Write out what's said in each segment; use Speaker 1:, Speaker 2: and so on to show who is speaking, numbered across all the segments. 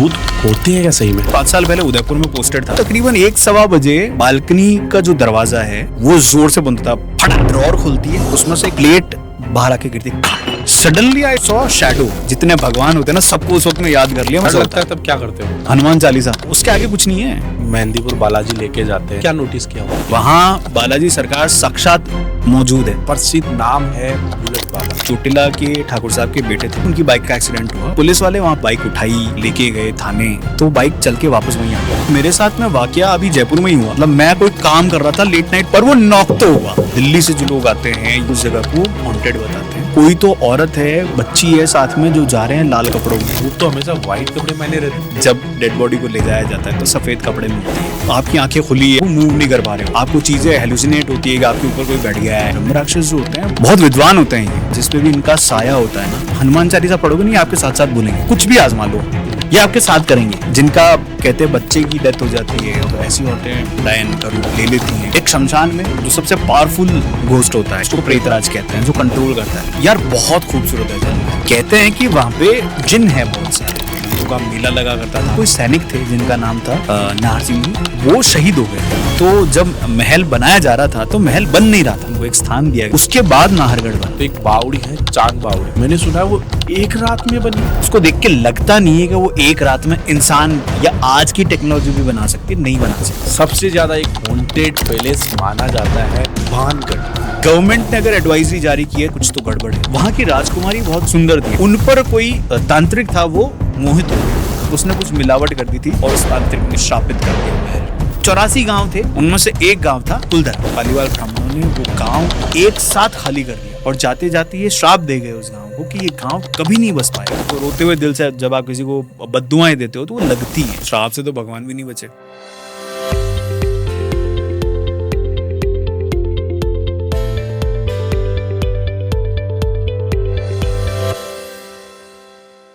Speaker 1: भूत होते हैं क्या सही में?
Speaker 2: 5 साल पहले उदयपुर में पोस्टेड था। तकरीबन 1-1:15 बजे बालकनी का जो दरवाजा है वो जोर से बंद था। फटाक ड्रॉर खुलती है, उसमें से एक प्लेट बाहर आके गिरती। Suddenly I saw shadow. जितने भगवान होते हैं ना सबको उस वक्त में याद कर लिया।
Speaker 1: ऐसा लगता है तब क्या करते हो?
Speaker 2: हनुमान चालीसा, उसके आगे कुछ नहीं है।
Speaker 1: मेहंदीपुर बालाजी लेके जाते हैं, क्या नोटिस किया हुआ?
Speaker 2: वहाँ बालाजी सरकार साक्षात मौजूद है।
Speaker 1: प्रसिद्ध नाम है बुलेट बाबा।
Speaker 2: चोटिला के ठाकुर साहब के बेटे थे, उनकी बाइक का एक्सीडेंट हुआ। पुलिस वाले वहाँ बाइक उठाई, लेके गए थाने, तो बाइक चल के वापस वहीं आ गया। मेरे साथ में वाकया अभी जयपुर में ही हुआ। मतलब मैं कोई काम कर रहा था लेट नाइट पर, वो नॉक तो हुआ। दिल्ली से जो लोग आते हैं उस जगह को हॉन्टेड बताते हैं। कोई तो औरत है, बच्ची है साथ में, जो जा रहे हैं लाल कपड़ों में।
Speaker 1: वो तो हमेशा व्हाइट कपड़े पहने रहते हैं।
Speaker 2: जब डेड बॉडी को ले जाया जाता है तो सफेद कपड़े मिलते हैं। आपकी आंखें खुली है, मूव नहीं कर पा रहे हो, आपको चीजें हेलुसिनेट होती है कि आपके ऊपर कोई बैठ गया है। राक्षस जो होते हैं बहुत विद्वान होते हैं, जिसपे भी इनका साया होता है ना। हनुमान चालीसा पढ़ोगे नहीं, आपके साथ साथ बोलेंगे कुछ भी आजमा लो, ये आपके साथ करेंगे। जिनका कहते हैं बच्चे की डेथ हो जाती है तो ऐसी औरतें डायन का रूप ले लेती हैं। एक शमशान में जो सबसे पावरफुल घोस्ट होता है, उसको प्रेतराज कहते हैं, जो कंट्रोल करता है। यार बहुत खूबसूरत है। कहते हैं कि वहाँ पे जिन है बहुत सारे, का मेला लगा करता था। कोई सैनिक थे जिनका नाम था नाहर सिंह जी, वो शहीद हो गए। तो जब महल बनाया जा रहा था तो महल बन नहीं रहा था, उनको एक स्थान दिया गया। उसके बाद नाहरगढ़ बना।
Speaker 1: तो एक बावड़ी है, चांद बावड़ी, मैंने सुना है वो एक रात में बनी।
Speaker 2: उसको देख के लगता नहीं है कि वो एक रात में इंसान या आज की टेक्नोलॉजी भी बना सकती, नहीं बना सकती।
Speaker 1: सबसे ज्यादा एक हॉन्टेड पैलेस माना जाता है भानगढ़।
Speaker 2: गवर्नमेंट ने अगर एडवाइजरी जारी की है, कुछ तो गड़बड़ है। वहाँ की राजकुमारी बहुत सुंदर थी, उन पर कोई तांत्रिक था, वो मोहित हो गया। उसने कुछ मिलावट कर दी थी और उस तांत्रिक ने श्रापित कर दिया महल। 84 गांव थे, उनमें से एक गांव था कुलधर। पालीवाल ब्राह्मणों ने वो गांव एक साथ खाली कर दिया और जाते जाते ये श्राप दे गए उस गांव को कि ये गांव कभी नहीं बस पाएगा। तो रोते हुए दिल से जब आप किसी को बद्दुआएं देते हो तो वो लगती है। श्राप से तो भगवान भी नहीं बचे।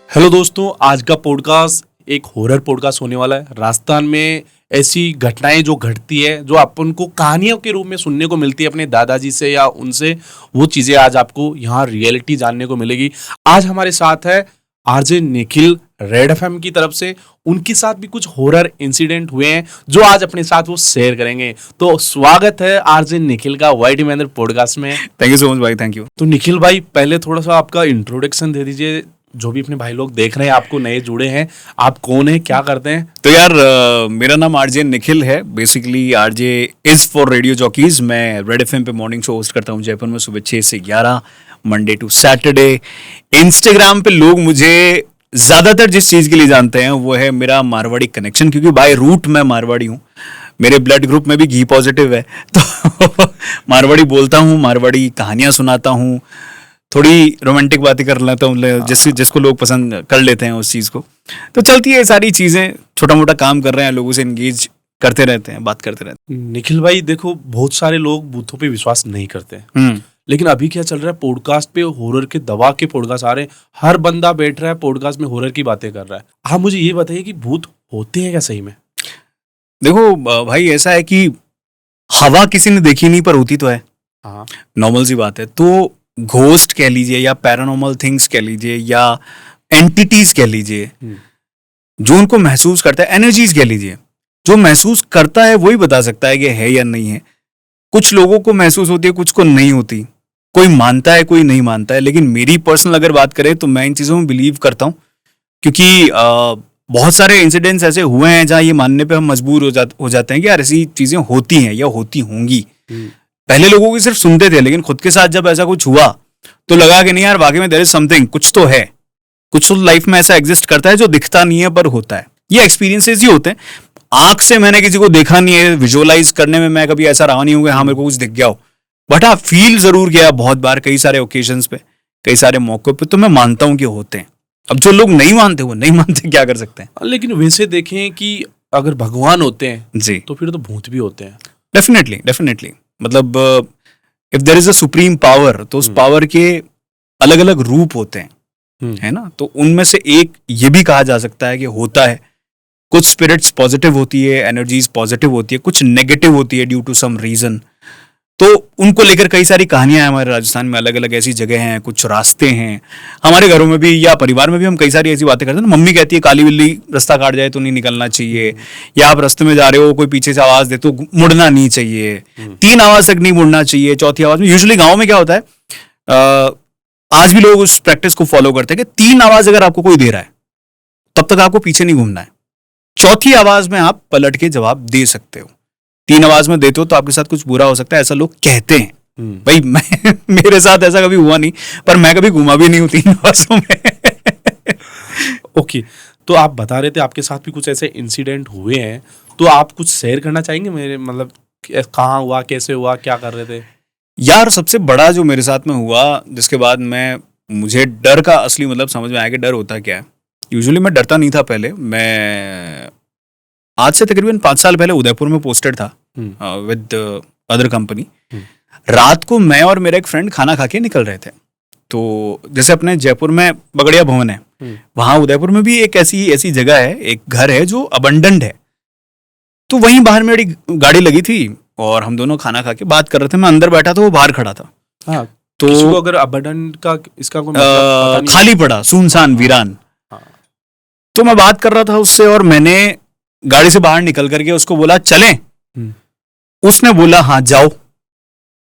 Speaker 1: हेलो दोस्तों, आज का पॉडकास्ट एक हॉरर पॉडकास्ट होने वाला है। राजस्थान में ऐसी घटनाएं जो घटती है, जो अपन को कहानियों के रूप में सुनने को मिलती है अपने दादाजी से या उनसे, वो चीज़ें आज आपको यहाँ रियलिटी जानने को मिलेगी। आज हमारे साथ है आरजे निखिल रेड एफएम की तरफ से। उनके साथ भी कुछ हॉरर इंसिडेंट हुए हैं जो आज अपने साथ वो शेयर करेंगे। तो स्वागत है आरजे निखिल का वाइटी महेंद्र पॉडकास्ट में।
Speaker 2: थैंक यू सो मच भाई, थैंक यू।
Speaker 1: तो निखिल भाई, पहले थोड़ा सा आपका इंट्रोडक्शन दे दीजिए। जो भी अपने भाई लोग देख रहे हैं, आपको नए जुड़े हैं, आप कौन है, क्या करते हैं?
Speaker 2: तो यार मेरा नाम आरजे निखिल है। Basically RJ is for radio jockeys. मैं रेड एफएम पे मॉर्निंग शो होस्ट करता हूँ जयपुर में सुबह 6 से 11, मंडे टू सैटरडे। इंस्टाग्राम पे लोग मुझे ज्यादातर जिस चीज के लिए जानते हैं वो है मेरा मारवाड़ी कनेक्शन, क्योंकि बाय रूट मैं मारवाड़ी हूँ। मेरे ब्लड ग्रुप में भी घी पॉजिटिव है, तो मारवाड़ी बोलता हूँ, मारवाड़ी कहानियां सुनाता हूँ, थोड़ी रोमांटिक बातें कर लेता हूँ, जिसको लोग पसंद कर लेते हैं उस चीज़ को। तो चलती है सारी चीज़ें, छोटा मोटा काम कर रहे हैं, लोगों से एंगेज करते रहते हैं, बात करते रहते हैं।
Speaker 1: निखिल भाई देखो, बहुत सारे लोग भूतों पे विश्वास नहीं करते, लेकिन अभी क्या चल रहा है, पॉडकास्ट पे हॉरर के दवा के पॉडकास्ट आ रहे हैं। हर बंदा बैठ रहा है पॉडकास्ट में हॉरर की बातें कर रहा है। आप मुझे ये बताइए कि भूत होते हैं क्या सही में?
Speaker 2: देखो भाई, ऐसा है कि हवा किसी ने देखी नहीं पर होती तो है।
Speaker 1: हाँ,
Speaker 2: नॉर्मल सी बात है। तो घोस्ट कह लीजिए या पैरानॉर्मल थिंग्स कह लीजिए या एंटिटीज कह लीजिए, जो उनको महसूस करता है, एनर्जीज कह लीजिए, जो महसूस करता है वही बता सकता है कि है या नहीं है। कुछ लोगों को महसूस होती है, कुछ को नहीं होती। कोई मानता है, कोई नहीं मानता है। लेकिन मेरी पर्सनल अगर बात करें तो मैं इन चीज़ों में बिलीव करता हूँ, क्योंकि बहुत सारे इंसिडेंट्स ऐसे हुए हैं जहाँ ये मानने पे हम मजबूर हो जाते हैं कि यार ऐसी चीज़ें होती हैं या होती होंगी। पहले लोगों की सिर्फ सुनते थे, लेकिन खुद के साथ जब ऐसा कुछ हुआ तो लगा कि नहीं यार, वाकई में देयर इज समथिंग, कुछ तो है, कुछ तो लाइफ में ऐसा एग्जिस्ट करता है जो दिखता नहीं है पर होता है। ये एक्सपीरियंसेस ही होते हैं। आंख से मैंने किसी को देखा नहीं है, विजुअलाइज करने में मैं कभी ऐसा रहा नहीं हूँ कि हाँ मेरे को कुछ दिख गया हो, बट हाँ फील जरूर किया बहुत बार, कई सारे ओकेजन्स पे, कई सारे मौकों पे। तो मैं मानता हूँ कि होते हैं। अब जो लोग नहीं मानते वो नहीं मानते, क्या कर सकते हैं।
Speaker 1: लेकिन वैसे देखें कि अगर भगवान होते हैं
Speaker 2: जी,
Speaker 1: तो फिर तो भूत भी होते हैं।
Speaker 2: डेफिनेटली। मतलब if there is a supreme power, तो उस पावर के अलग अलग रूप होते हैं, है ना। तो उनमें से एक ये भी कहा जा सकता है कि होता है। कुछ स्पिरिट्स पॉजिटिव होती है, एनर्जीज पॉजिटिव होती है, कुछ नेगेटिव होती है ड्यू टू सम रीजन। तो उनको लेकर कई सारी कहानियां हैं हमारे राजस्थान में, अलग अलग ऐसी जगह हैं, कुछ रास्ते हैं। हमारे घरों में भी या परिवार में भी हम कई सारी ऐसी बातें करते हैं ना। मम्मी कहती है काली बिल्ली रास्ता काट जाए तो नहीं निकलना चाहिए, या आप रास्ते में जा रहे हो कोई पीछे से आवाज दे तो मुड़ना नहीं चाहिए, 3 आवाज तक नहीं मुड़ना चाहिए, चौथी आवाज में। यूजुअली गाँव में क्या होता है, आज भी लोग उस प्रैक्टिस को फॉलो करते हैं कि 3 आवाज अगर आपको कोई दे रहा है तब तक आपको पीछे नहीं घूमना है, चौथी आवाज में आप पलट के जवाब दे सकते हो। 3 आवाज में देते हो तो आपके साथ कुछ बुरा हो सकता है, ऐसा लोग कहते हैं। भाई मैं मेरे साथ ऐसा कभी हुआ नहीं, पर मैं कभी घुमा भी नहीं हूं 3 आवाजों में।
Speaker 1: ओके, तो आप बता रहे थे आपके साथ भी कुछ ऐसे इंसिडेंट हुए हैं, तो आप कुछ शेयर करना चाहेंगे मेरे, मतलब कहाँ हुआ, कैसे हुआ, क्या कर रहे थे?
Speaker 2: यार सबसे बड़ा जो मेरे साथ में हुआ, जिसके बाद मुझे डर का असली मतलब समझ में आया कि डर होता क्या है। यूजुअली मैं डरता नहीं था पहले। मैं आज से तकरीबन 5 साल पहले उदयपुर में पोस्टेड था विद अदर कंपनी। रात को मैं और मेरा एक फ्रेंड खाना खा के निकल रहे थे। तो जैसे अपने जयपुर में बगड़िया भवन है, वहां उदयपुर में भी एक ऐसी जगह है, एक घर है जो अबंडेंट है। तो वहीं बाहर मेरी गाड़ी लगी थी और हम दोनों खाना खा के बात कर रहे थे। मैं अंदर बैठा था, वो बाहर खड़ा था।
Speaker 1: हाँ,
Speaker 2: तो
Speaker 1: किसी को अगर अबंडेंट का इसका कोई मतलब पता नहीं
Speaker 2: खाली पड़ा, सुनसान, वीरान। तो मैं बात कर रहा था उससे और मैंने गाड़ी से बाहर निकल करके उसको बोला चलें। उसने बोला हाँ जाओ।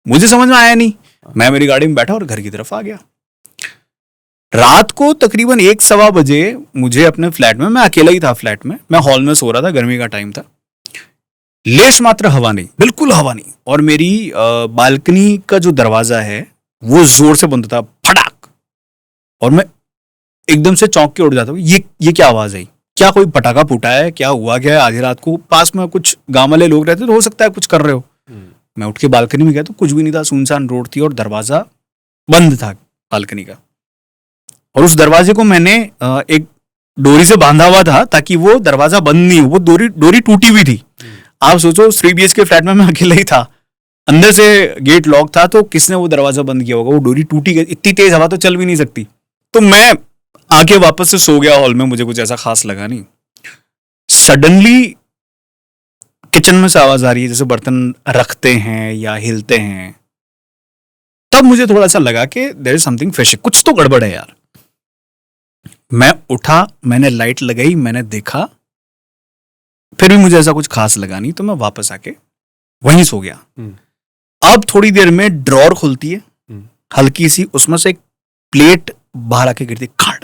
Speaker 2: मुझे समझ में आया नहीं, मैं मेरी गाड़ी में बैठा और घर की तरफ आ गया। रात को तकरीबन 1-1:15 बजे मुझे अपने फ्लैट में, मैं अकेला ही था फ्लैट में, मैं हॉल में सो रहा था, गर्मी का टाइम था, लेश मात्र हवा नहीं, बिल्कुल हवा नहीं। और मेरी बालकनी का जो दरवाजा है वो जोर से बंद था, फटाक। और मैं एकदम से चौंक के उठ जाता हूँ, ये क्या आवाज आई, क्या कोई पटाखा फूटा है, क्या हुआ, क्या है? आधी रात को पास में कुछ गांव वाले लोग रहते तो हो सकता है कुछ कर रहे हो। मैं उठ के बालकनी में गया तो कुछ भी नहीं था, सुनसान रोड थी और दरवाजा बंद था बालकनी का। और उस दरवाजे को मैंने एक डोरी से बांधा हुआ था ताकि वो दरवाजा बंद नहीं हो। वो डोरी टूटी हुई थी। आप सोचो 3 BHK फ्लैट में मैं अकेला ही था, अंदर से गेट लॉक था, तो किसने वो दरवाजा बंद किया होगा? वो डोरी टूटी गई, इतनी तेज हवा तो चल भी नहीं सकती। तो मैं आके वापस से सो गया हॉल में, मुझे कुछ ऐसा खास लगा नहीं। सडनली किचन में से आवाज आ रही है, जैसे बर्तन रखते हैं या हिलते हैं। तब मुझे थोड़ा सा लगा कि देयर इज समथिंग फिश, कुछ तो गड़बड़ है यार। मैं उठा, मैंने लाइट लगाई, मैंने देखा, फिर भी मुझे ऐसा कुछ खास लगा नहीं, तो मैं वापस आके वहीं सो गया। अब थोड़ी देर में ड्रॉर खुलती है हल्की सी, उसमें से एक प्लेट बाहर आके गिरती, खाड़।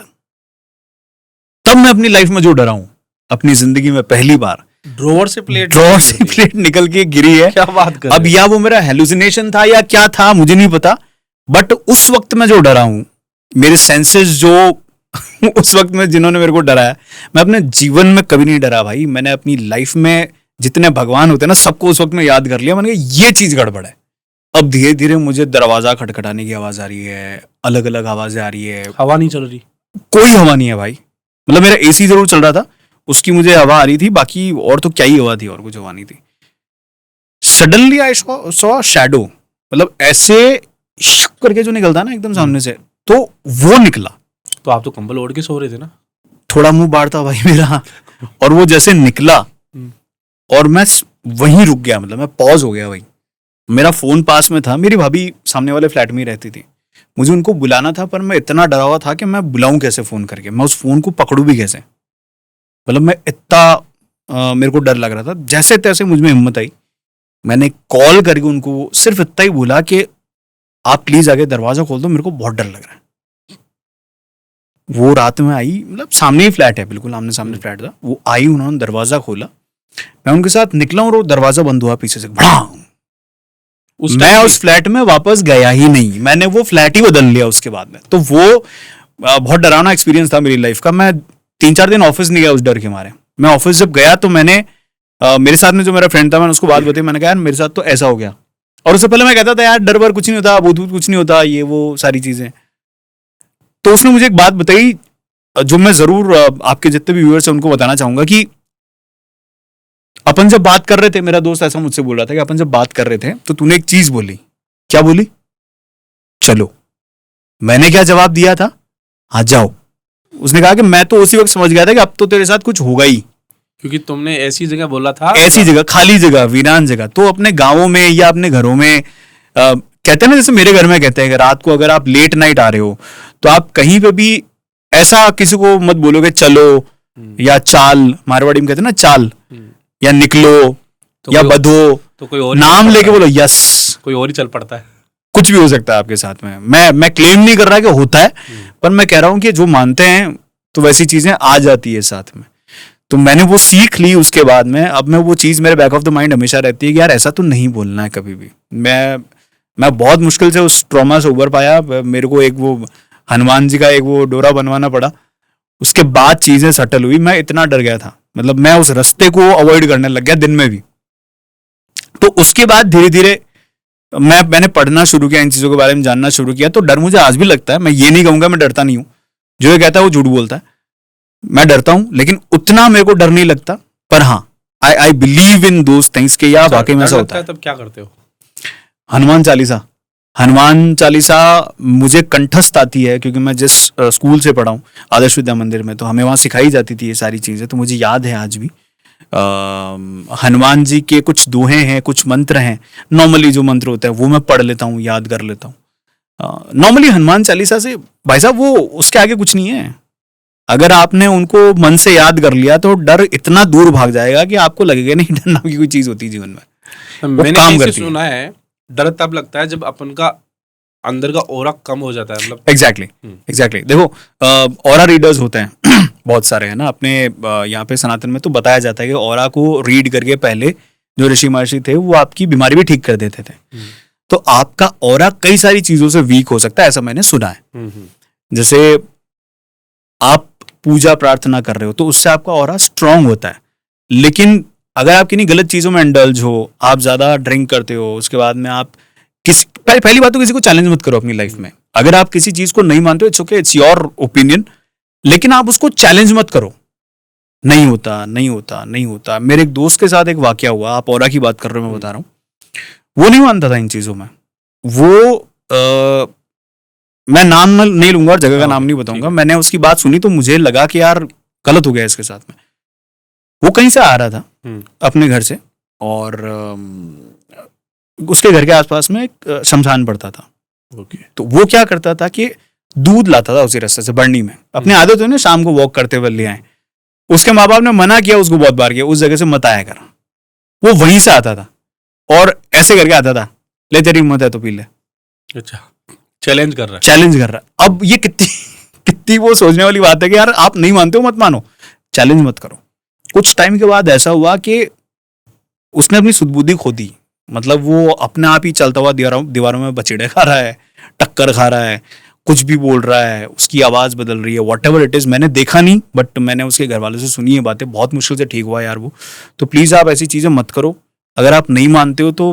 Speaker 2: तब मैं अपनी लाइफ में जो डरा हूं, अपनी जिंदगी में पहली बार ड्रॉर से प्लेट निकल के गिरी है।
Speaker 1: क्या बात कर रहे
Speaker 2: अब या वो मेरा हेलुसिनेशन था या क्या था मुझे नहीं पता, बट उस वक्त मैं जो डरा हूं, मेरे सेंसेस जो उस वक्त में जिन्होंने मेरे को डराया, मैं अपने जीवन में कभी नहीं डरा भाई। मैंने अपनी लाइफ में जितने भगवान होते हैं ना, सबको उस वक्त में याद कर लिया। मैंने कहा ये चीज गड़बड़ है। अब धीरे धीरे मुझे दरवाजा खटखटाने की आवाज आ रही है, अलग अलग आवाजें आ रही है।
Speaker 1: हवा नहीं चल रही,
Speaker 2: कोई हवा नहीं है भाई। मतलब मेरा AC जरूर चल रहा था, उसकी मुझे हवा आ रही थी, बाकी और तो क्या ही हवा थी, और कुछ हवा नहीं थी। सडनली आई सॉ शैडो, मतलब ऐसे करके जो निकलता ना एकदम सामने से, तो वो निकला।
Speaker 1: तो आप तो कंबल ओढ़ के सो रहे थे ना?
Speaker 2: थोड़ा मुंह बाहर था भाई मेरा, और वो जैसे निकला और मैं वहीं रुक गया, मतलब मैं पॉज हो गया भाई। मेरा फोन पास में था, मेरी भाभी सामने वाले फ्लैट में ही रहती थी, मुझे उनको बुलाना था, पर मैं इतना डरा हुआ था कि मैं बुलाऊं कैसे फोन करके, मैं उस फोन को पकड़ू भी कैसे। मतलब मैं इतना मेरे को डर लग रहा था। जैसे तैसे मुझ में हिम्मत आई, मैंने कॉल करके उनको सिर्फ इतना ही बोला कि आप प्लीज आगे दरवाजा खोल दो, मेरे को बहुत डर लग रहा है। वो रात में आई, मतलब सामने ही फ्लैट है, बिल्कुल आमने सामने फ्लैट था। वो आई, उन्होंने दरवाजा खोला, मैं उनके साथ निकला और वो दरवाजा बंद हुआ पीछे से, मैं उस फ्लैट में वापस गया ही नहीं, मैंने वो फ्लैट ही बदल लिया उसके बाद में। तो वो बहुत डरावना एक्सपीरियंस था मेरी लाइफ का। मैं 3-4 दिन ऑफिस नहीं गया उस डर के मारे। मैं ऑफिस जब गया तो मैंने मेरे साथ में जो मेरा फ्रेंड था, मैंने उसको बात बताई, मैंने कहा यार मेरे साथ तो ऐसा हो गया। और उससे पहले मैं कहता था यार डर बर कुछ नहीं होता, भूत भूत कुछ नहीं होता, ये वो सारी चीजें। तो उसने मुझे एक बात बताई जो मैं जरूर आपके जितने भी व्यूअर्स हैं उनको बताना चाहूंगा कि अपन जब बात कर रहे थे, मेरा दोस्त ऐसा मुझसे बोल रहा था कि अपन जब बात कर रहे थे तो तूने एक चीज बोली। क्या बोली? चलो। मैंने क्या जवाब दिया था? हाँ जाओ। उसने कहा कि मैं तो उसी वक्त समझ गया था कि अब तो तेरे साथ कुछ होगा ही,
Speaker 1: क्योंकि तुमने ऐसी जगह बोला था,
Speaker 2: ऐसी जगह, खाली जगह, वीरान जगह। तो अपने गांवों में या अपने घरों में कहते हैं ना, जैसे मेरे घर में कहते हैं कि रात को अगर आप लेट नाइट आ रहे हो तो आप कहीं पे भी ऐसा किसी को मत बोलोगे चलो या चाल, मारवाड़ी में कहते हैं ना चाल, या निकलो
Speaker 1: तो
Speaker 2: या
Speaker 1: कोई-
Speaker 2: बधो,
Speaker 1: तो कोई और ही
Speaker 2: नाम
Speaker 1: चल
Speaker 2: लेके
Speaker 1: पड़ता
Speaker 2: बोलो यस,
Speaker 1: है। कोई और ही चल पड़ता है।
Speaker 2: कुछ भी हो सकता है आपके साथ में। मैं क्लेम नहीं कर रहा कि होता है, पर मैं कह रहा हूं कि जो मानते हैं तो वैसी चीजें आ जाती है साथ में। तो मैंने वो सीख ली उसके बाद में, अब मैं वो चीज मेरे बैक ऑफ द माइंड हमेशा रहती है कि यार ऐसा तो नहीं बोलना है कभी भी। मैं बहुत मुश्किल से उस ट्रॉमा से उबर पाया। मेरे को एक वो हनुमान जी का एक वो डोरा बनवाना पड़ा, उसके बाद चीजें सेटल हुई। मैं इतना डर गया था, मतलब मैं उस रास्ते को अवॉइड करने लग गया दिन में भी। तो उसके बाद धीरे धीरे मैंने पढ़ना शुरू किया, इन चीजों के बारे में जानना शुरू किया। तो डर मुझे आज भी लगता है, मैं ये नहीं कहूंगा मैं डरता नहीं हूं, जो ये कहता है वो झूठ बोलता है। मैं डरता हूं लेकिन उतना मेरे को डर नहीं लगता। पर हाँ, I believe in those things के या वाकई में ऐसा होता है।
Speaker 1: तब क्या करते हो?
Speaker 2: हनुमान चालीसा मुझे कंठस्थ आती है, क्योंकि मैं जिस स्कूल से पढ़ा हूँ आदर्श विद्या मंदिर में, तो हमें वहाँ सिखाई जाती थी ये सारी चीज़ें, तो मुझे याद है आज भी। हनुमान जी के कुछ दोहे हैं, कुछ मंत्र हैं, नॉर्मली जो मंत्र होता है वो मैं पढ़ लेता हूँ, याद कर लेता हूँ। नॉर्मली हनुमान चालीसा से भाई साहब वो उसके आगे कुछ नहीं है। अगर आपने उनको मन से याद कर लिया तो डर इतना दूर भाग जाएगा कि आपको लगेगा नहीं डर नाम की कोई चीज़ होती है जीवन में।
Speaker 1: मैंने
Speaker 2: काम
Speaker 1: कहीं से
Speaker 2: करती है।
Speaker 1: सुना है डर तब लगता है जब अपन का अंदर का ऑरा कम हो जाता है, मतलब
Speaker 2: एग्जैक्टली देखो, ऑरा रीडर्स होते हैं बहुत सारे, है ना अपने यहाँ पे सनातन में तो बताया जाता है कि ऑरा को रीड करके पहले जो ऋषि महर्षि थे वो आपकी बीमारी भी ठीक कर देते थे। तो आपका ऑरा कई सारी चीजों से वीक हो सकता है, ऐसा मैंने सुना है। जैसे आप पूजा प्रार्थना कर रहे हो तो उससे आपका ऑरा स्ट्रांग होता है, लेकिन अगर आप किन्हीं गलत चीजों में इंडल्ज हो, आप ज्यादा ड्रिंक करते हो, उसके बाद में आप पहली बात तो किसी को चैलेंज मत करो अपनी लाइफ में। अगर आप किसी चीज को नहीं मानते हो, it's okay, it's your opinion, लेकिन आप उसको चैलेंज मत करो। नहीं होता नहीं होता नहीं होता। मेरे एक दोस्त के साथ एक वाकया हुआ, आप ऑरा की बात कर रहे हो, मैं बता रहा हूँ। वो नहीं मानता था इन चीजों में। वो मैं नाम नहीं लूंगा और जगह का नाम नहीं बताऊंगा। मैंने उसकी बात सुनी तो मुझे लगा कि यार गलत हो गया इसके साथ में। वो कहीं से आ रहा था अपने घर से, और उसके घर के आसपास में एक शमशान पड़ता था। तो वो क्या करता था कि दूध लाता था उसी रास्ते से बर्नी में। अपनी आदत है ना शाम को वॉक करते हुए ले आए। उसके माँ बाप ने मना किया उसको बहुत बार, किया उस जगह से मत आया कर। वो वहीं से आता था और ऐसे करके आता था, ले तेरी हिम्मत है तो पी ले।
Speaker 1: अच्छा, चैलेंज कर रहा है।
Speaker 2: अब ये कितनी वो सोचने वाली बात है कि यार आप नहीं मानते हो मत मानो, चैलेंज मत करो। कुछ टाइम के बाद ऐसा हुआ कि उसने अपनी सुध-बुद्धि खो दी। मतलब वो अपने आप ही चलता हुआ दीवारों में बचेड़े खा रहा है, टक्कर खा रहा है, कुछ भी बोल रहा है, उसकी आवाज बदल रही है, वॉट एवर इट इज। मैंने देखा नहीं, बट मैंने उसके घर वालों से सुनी है बातें। बहुत मुश्किल से ठीक हुआ यार वो। तो प्लीज आप ऐसी चीजें मत करो। अगर आप नहीं मानते हो तो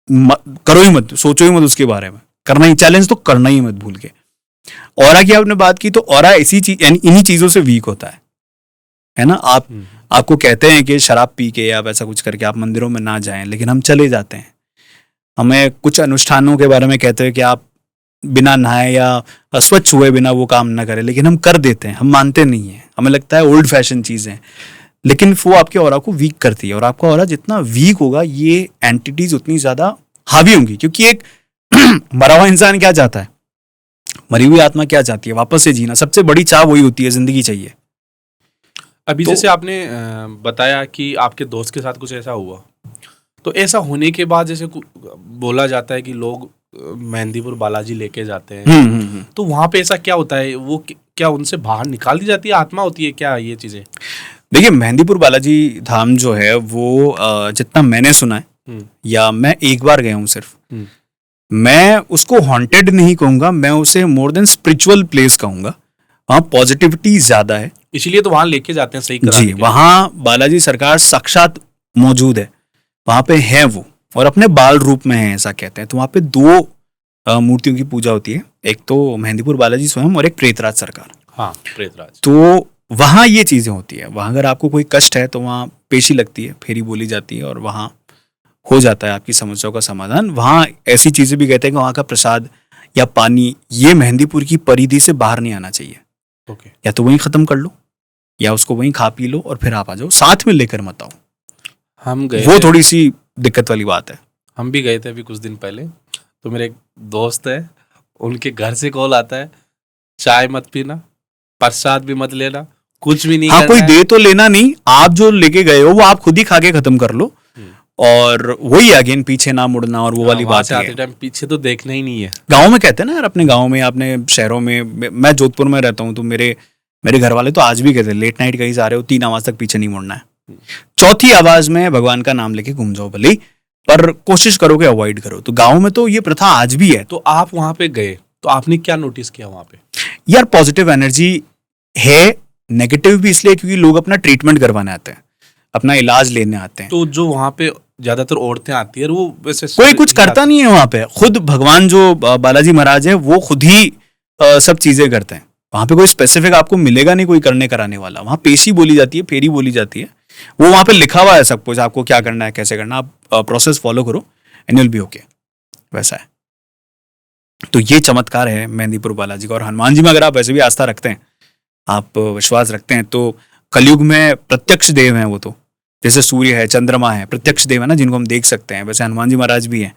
Speaker 2: करो ही मत, सोचो ही मत उसके बारे में। करना ही, चैलेंज तो करना ही मत भूल के। ऑरा की आपने बात की, तो ऑरा इसी चीज, इन्हीं चीजों से वीक होता है ना। आपको कहते हैं कि शराब पी के या वैसा कुछ करके आप मंदिरों में ना जाएं, लेकिन हम चले जाते हैं। हमें कुछ अनुष्ठानों के बारे में कहते हैं कि आप बिना नहाए या स्वच्छ हुए बिना वो काम ना करें, लेकिन हम कर देते हैं। हम मानते नहीं हैं, हमें लगता है ओल्ड फैशन चीजें, लेकिन वो आपके ऑरा को वीक करती है। और आपका ऑरा जितना वीक होगा, ये एंटिटीज उतनी ज्यादा हावी होंगी। क्योंकि एक मरा हुआ इंसान क्या चाहता है, मरी हुई आत्मा क्या चाहती है, वापस से जीना। सबसे बड़ी चाह वही होती है, जिंदगी चाहिए।
Speaker 1: अभी जैसे आपने बताया कि आपके दोस्त के साथ कुछ ऐसा हुआ, तो ऐसा होने के बाद जैसे बोला जाता है कि लोग मेहंदीपुर बालाजी लेके जाते हैं, तो वहां पे ऐसा क्या होता है? वो क्या उनसे बाहर निकाल दी जाती है, आत्मा होती है क्या ये चीजें?
Speaker 2: देखिए, मेहंदीपुर बालाजी धाम जो है वो जितना मैंने सुना है, या मैं एक बार गया हूँ सिर्फ, मैं उसको हॉन्टेड नहीं कहूंगा, मैं उसे मोर देन स्पिरिचुअल प्लेस कहूंगा। वहाँ पॉजिटिविटी ज्यादा है,
Speaker 1: इसीलिए तो वहां लेके जाते हैं सही कराने
Speaker 2: जी। वहाँ बालाजी सरकार साक्षात मौजूद है, वहाँ पे है वो, और अपने बाल रूप में है ऐसा कहते हैं। तो वहाँ पे दो मूर्तियों की पूजा होती है, एक तो मेहंदीपुर बालाजी स्वयं और एक प्रेतराज सरकार।
Speaker 1: हाँ, प्रेतराज।
Speaker 2: तो वहाँ ये चीजें होती है। वहाँ अगर आपको कोई कष्ट है तो वहाँ पेशी लगती है, फेरी बोली जाती है, और वहाँ हो जाता है आपकी समस्याओं का समाधान। वहाँ ऐसी चीजें भी कहते हैं कि वहाँ का प्रसाद या पानी, ये मेहंदीपुर की परिधि से बाहर नहीं आना चाहिए। या तो वहीं खत्म कर लो, या उसको वहीं खा पी लो, और फिर आप आ जाओ, साथ में लेकर मत आओ।
Speaker 1: हम गए,
Speaker 2: वो थोड़ी सी दिक्कत वाली बात है।
Speaker 1: हम भी गए थे अभी कुछ दिन पहले, तो मेरे एक दोस्त है, उनके घर से कॉल आता है, चाय मत पीना, प्रसाद भी मत लेना, कुछ भी नहीं
Speaker 2: हाँ,
Speaker 1: करना
Speaker 2: कोई
Speaker 1: है।
Speaker 2: दे तो लेना नहीं, आप जो लेके गए हो वो आप खुद ही खा के खत्म कर लो, और वही अगेन पीछे ना मुड़ना, और वो वाली
Speaker 1: वहाँ
Speaker 2: बात
Speaker 1: से
Speaker 2: है।
Speaker 1: आते टाइम पीछे तो देखना ही नहीं है।
Speaker 2: गांव में कहते हैं ना यार, अपने गांव में, अपने शहरों में, मैं जोधपुर में रहता हूँ, तो मेरे मेरे घर वाले तो आज भी कहते हैं, लेट नाइट कहीं जा रहे हो 3 आवाज तक पीछे नहीं मुड़ना है, 4थी आवाज में भगवान का नाम लेके घूम जाओ भले ही, पर कोशिश करो कि अवॉइड करो। तो गाँव में तो ये प्रथा आज भी है।
Speaker 1: तो आप वहाँ पे गए तो आपने क्या नोटिस किया वहाँ पे?
Speaker 2: यार पॉजिटिव एनर्जी है, नेगेटिव भी इसलिए क्योंकि लोग अपना ट्रीटमेंट करवाने आते हैं, अपना इलाज लेने आते हैं।
Speaker 1: तो जो वहाँ पे ज्यादातर औरतें आती है, वो वैसे
Speaker 2: कोई कुछ करता नहीं है वहां पे, खुद भगवान जो बालाजी महाराज है वो खुद ही सब चीजें करते हैं। वहां पे कोई स्पेसिफिक आपको मिलेगा नहीं कोई करने कराने वाला, वहां पेशी बोली जाती है, फेरी बोली जाती है, वो वहां पे लिखा हुआ है सब कुछ, आपको क्या करना है, कैसे करना, आप प्रोसेस फॉलो करो एंड विल बी ओके, वैसा है। तो ये चमत्कार है मेहंदीपुर बालाजी का। और हनुमान जी में अगर आप वैसे भी आस्था रखते हैं, आप विश्वास रखते हैं, तो कलयुग में प्रत्यक्ष देव हैं वो, तो जैसे सूर्य है, चंद्रमा है, प्रत्यक्ष देव है ना, जिनको हम देख सकते हैं, वैसे हनुमान जी महाराज भी हैं।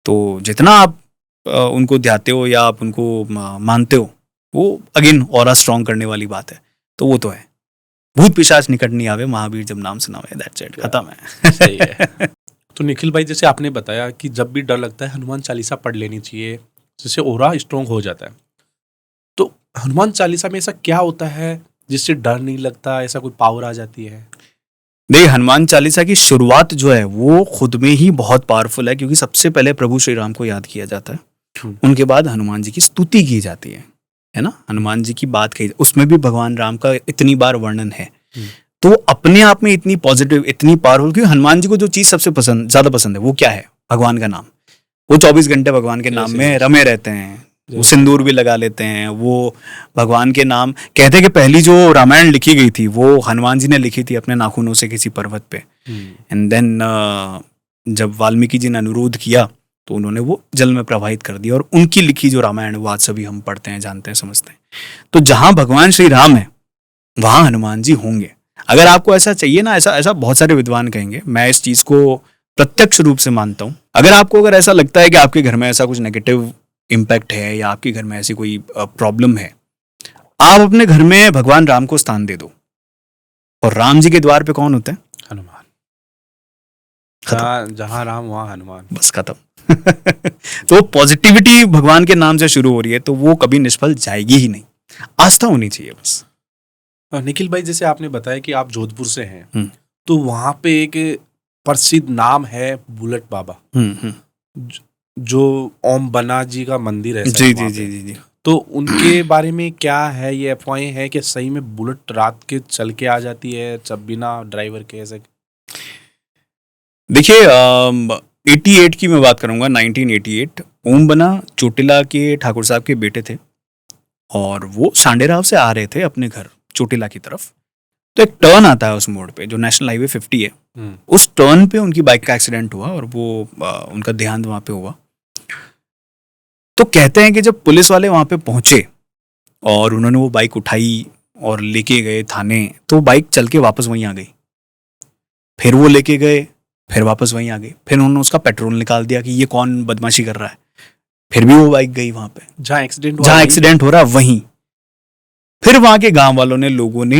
Speaker 2: तो जितना आप उनको ध्याते हो या आप उनको मानते हो, वो अगेन ऑरा स्ट्रॉन्ग करने वाली बात है। तो वो तो है, भूत पिशाच निकट नहीं आवे, महावीर जब नाम सुनावे, दैट्स इट, खत्म है।
Speaker 1: सही है। तो निखिल भाई, जैसे आपने बताया कि जब भी डर लगता है हनुमान चालीसा पढ़ लेनी चाहिए, जिससे ओरा स्ट्रॉन्ग हो जाता है। तो हनुमान चालीसा में ऐसा क्या होता है जिससे डर नहीं लगता, ऐसा कोई पावर आ जाती है?
Speaker 2: देखिए, हनुमान चालीसा की शुरुआत जो है वो खुद में ही बहुत पावरफुल है, क्योंकि सबसे पहले प्रभु श्री राम को याद किया जाता है, उनके बाद हनुमान जी की स्तुति की जाती है ना, हनुमान जी की बात कही, उसमें भी भगवान राम का इतनी बार वर्णन है। तो अपने आप में इतनी पॉजिटिव, इतनी पावरफुल, क्योंकि हनुमान जी को जो चीज सबसे ज्यादा पसंद है वो क्या है? भगवान का नाम। वो 24 घंटे भगवान के नाम में रमे रहते हैं, वो सिंदूर भी लगा लेते हैं, वो भगवान के नाम, कहते हैं कि पहली जो रामायण लिखी गई थी वो हनुमान जी ने लिखी थी अपने नाखूनों से किसी पर्वत पे, एंड देन जब वाल्मीकि जी ने अनुरोध किया तो उन्होंने वो जल में प्रवाहित कर दिया, और उनकी लिखी जो रामायण वो आज सभी हम पढ़ते हैं, जानते हैं, समझते हैं। तो जहां भगवान श्री राम है वहां हनुमान जी होंगे। अगर आपको ऐसा चाहिए ना, ऐसा ऐसा बहुत सारे विद्वान कहेंगे, मैं इस चीज को प्रत्यक्ष रूप से मानता हूं। अगर ऐसा लगता है कि आपके घर में ऐसा कुछ नेगेटिव इम्पैक्ट है या आपके घर में ऐसी कोई प्रॉब्लम है, आप अपने घर में भगवान राम को स्थान दे दो, और राम जी के द्वार पे कौन होते हैं?
Speaker 1: हनुमान।
Speaker 2: खत्म।
Speaker 1: जहाँ राम वहाँ हनुमान,
Speaker 2: बस खत्म। तो पॉजिटिविटी भगवान के नाम से शुरू हो रही है, तो वो कभी निष्फल जाएगी ही नहीं, आस्था होनी चाहिए बस।
Speaker 1: निखिल भाई, जैसे आपने बताया कि आप जोधपुर से हैं, तो वहां पे एक प्रसिद्ध नाम है बुलेट बाबा, जो ओम बना जी का मंदिर है।
Speaker 2: जी जी जी जी जी।
Speaker 1: तो उनके बारे में क्या है? ये अफवाहें हैं कि सही में बुलेट रात के चल के आ जाती है, जब बिना ड्राइवर के? ऐसे
Speaker 2: देखिए, 88 की मैं बात करूंगा, 1988। ओम बना चोटिला के ठाकुर साहब के बेटे थे, और वो सांडेराव से आ रहे थे अपने घर चोटिला की तरफ। तो एक टर्न आता है उस मोड़ पे, जो नेशनल हाईवे 50 है, उस टर्न पे उनकी बाइक का एक्सीडेंट हुआ, और वो उनका देहांत वहां पे हुआ। तो कहते हैं कि जब पुलिस वाले वहां पे पहुंचे और उन्होंने वो बाइक उठाई और लेके गए थाने, तो बाइक चल के वापस वहीं आ गई। फिर वो लेके गए, फिर वापस वहीं आ गई, फिर उन्होंने उसका पेट्रोल निकाल दिया कि ये कौन बदमाशी कर रहा है, फिर भी वो बाइक गई वहां पे जहाँ एक्सीडेंट हो रहा वहीं। फिर वहां के गांव वालों ने, लोगों ने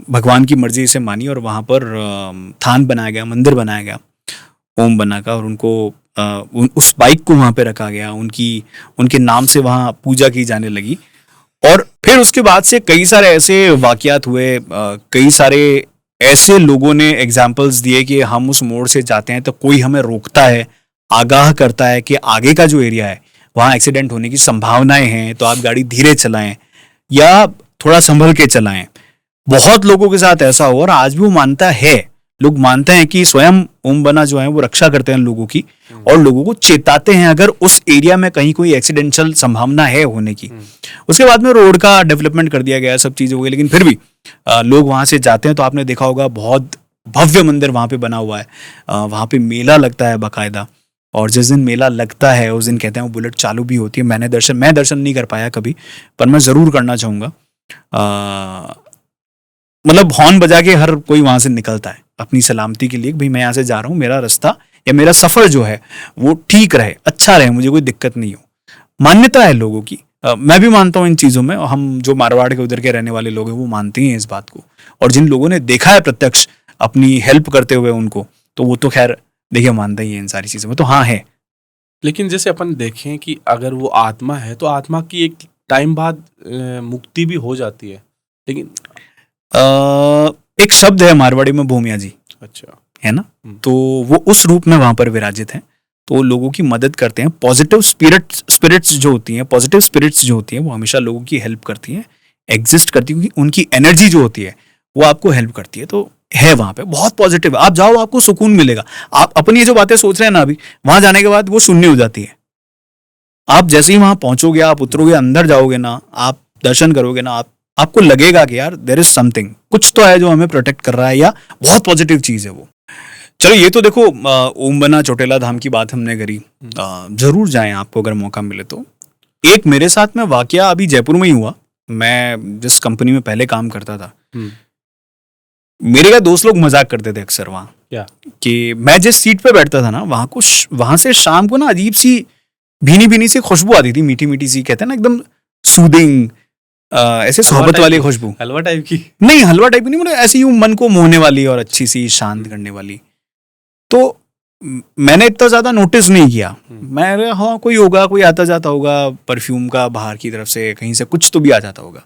Speaker 2: भगवान की मर्जी से मानी, और वहां पर थान बनाया गया, मंदिर बनाया गया ओम बना का, और उनको उस बाइक को वहां पे रखा गया, उनके नाम से वहां पूजा की जाने लगी। और फिर उसके बाद से कई सारे ऐसे वाकयात हुए, कई सारे ऐसे लोगों ने एग्जाम्पल्स दिए कि हम उस मोड़ से जाते हैं तो कोई हमें रोकता है, आगाह करता है कि आगे का जो एरिया है वहां एक्सीडेंट होने की संभावनाएं हैं, तो आप गाड़ी धीरे चलाएं या थोड़ा संभल के चलाएं। बहुत लोगों के साथ ऐसा हुआ, और आज भी वो मानता है, लोग मानते हैं कि स्वयं ओम बना जो है वो रक्षा करते हैं लोगों की, और लोगों को चेताते हैं अगर उस एरिया में कहीं कोई एक्सीडेंशियल संभावना है होने की। उसके बाद में रोड का डेवलपमेंट कर दिया गया, सब चीजें हो गई, लेकिन फिर भी लोग वहां से जाते हैं। तो आपने देखा होगा बहुत भव्य मंदिर वहां पे बना हुआ है, वहां पे मेला लगता है बाकायदा, और जिस दिन मेला लगता है उस दिन कहते हैं वो बुलेट चालू भी होती है। मैं दर्शन नहीं कर पाया कभी, पर मैं जरूर करना चाहूंगा। मतलब हॉर्न बजा के हर कोई वहां से निकलता है अपनी सलामती के लिए, भाई मैं यहाँ से जा रहा हूँ, मेरा रास्ता या मेरा सफर जो है वो ठीक रहे, अच्छा रहे, मुझे कोई दिक्कत नहीं हो। मान्यता है लोगों की, मैं भी मानता हूँ इन चीज़ों में, हम जो मारवाड़ के उधर के रहने वाले लोग हैं वो मानते हैं इस बात को, और जिन लोगों ने देखा है प्रत्यक्ष अपनी हेल्प करते हुए उनको, तो वो तो खैर देखिए मानता ही है इन सारी चीज़ों में, तो हाँ है।
Speaker 1: लेकिन जैसे अपन देखें कि अगर वो आत्मा है तो आत्मा की एक टाइम बाद मुक्ति भी हो जाती है, लेकिन
Speaker 2: एक शब्द है मारवाड़ी में भूमिया जी,
Speaker 1: अच्छा
Speaker 2: है ना, तो वो उस रूप में वहां पर विराजित हैं, तो लोगों की मदद करते हैं। पॉजिटिव स्पिरिट्स जो होती हैं, पॉजिटिव स्पिरिट्स जो होती हैं वो हमेशा लोगों की हेल्प करती हैं, एग्जिस्ट करती है, क्योंकि उनकी एनर्जी जो होती है वो आपको हेल्प करती है, तो है वहां पे बहुत पॉजिटिव। आप जाओ, आपको सुकून मिलेगा। आप अपनी ये जो बातें सोच रहे हैं ना अभी, वहां जाने के बाद वो शून्य हो जाती है। आप जैसे ही वहां पहुंचोगे, आप उतरोगे, अंदर जाओगे ना, आप दर्शन करोगे ना, आपको लगेगा कि यार देयर इज समथिंग, कुछ तो है जो हमें प्रोटेक्ट कर रहा है, या बहुत पॉजिटिव चीज है वो। चलो ये तो देखो ओम बना चोटेला धाम की बात हमने करी, जरूर जाएं आपको अगर मौका मिले तो। एक मेरे साथ में वाकया अभी जयपुर में ही हुआ। मैं जिस कंपनी में पहले काम करता था, मेरे का दोस्त लोग मजाक करते थे अक्सर वहाँ,
Speaker 1: क्या
Speaker 2: कि मैं जिस सीट पे बैठता था ना, वहां से शाम को ना अजीब सी भीनी भीनी सी खुशबू आती थी, मीठी मीठी सी, कहते हैं ना एकदम सूदिंग, ऐसे सोहबत वाली खुशबू।
Speaker 1: हलवा टाइप की?
Speaker 2: नहीं, हलवा टाइप की नहीं, मतलब ऐसी ही मन को मोहने वाली और अच्छी सी शांत करने वाली। तो मैंने इतना ज्यादा नोटिस नहीं किया, मैं हाँ कोई होगा, कोई आता जाता होगा परफ्यूम का, बाहर की तरफ से कहीं से कुछ तो भी आ जाता होगा।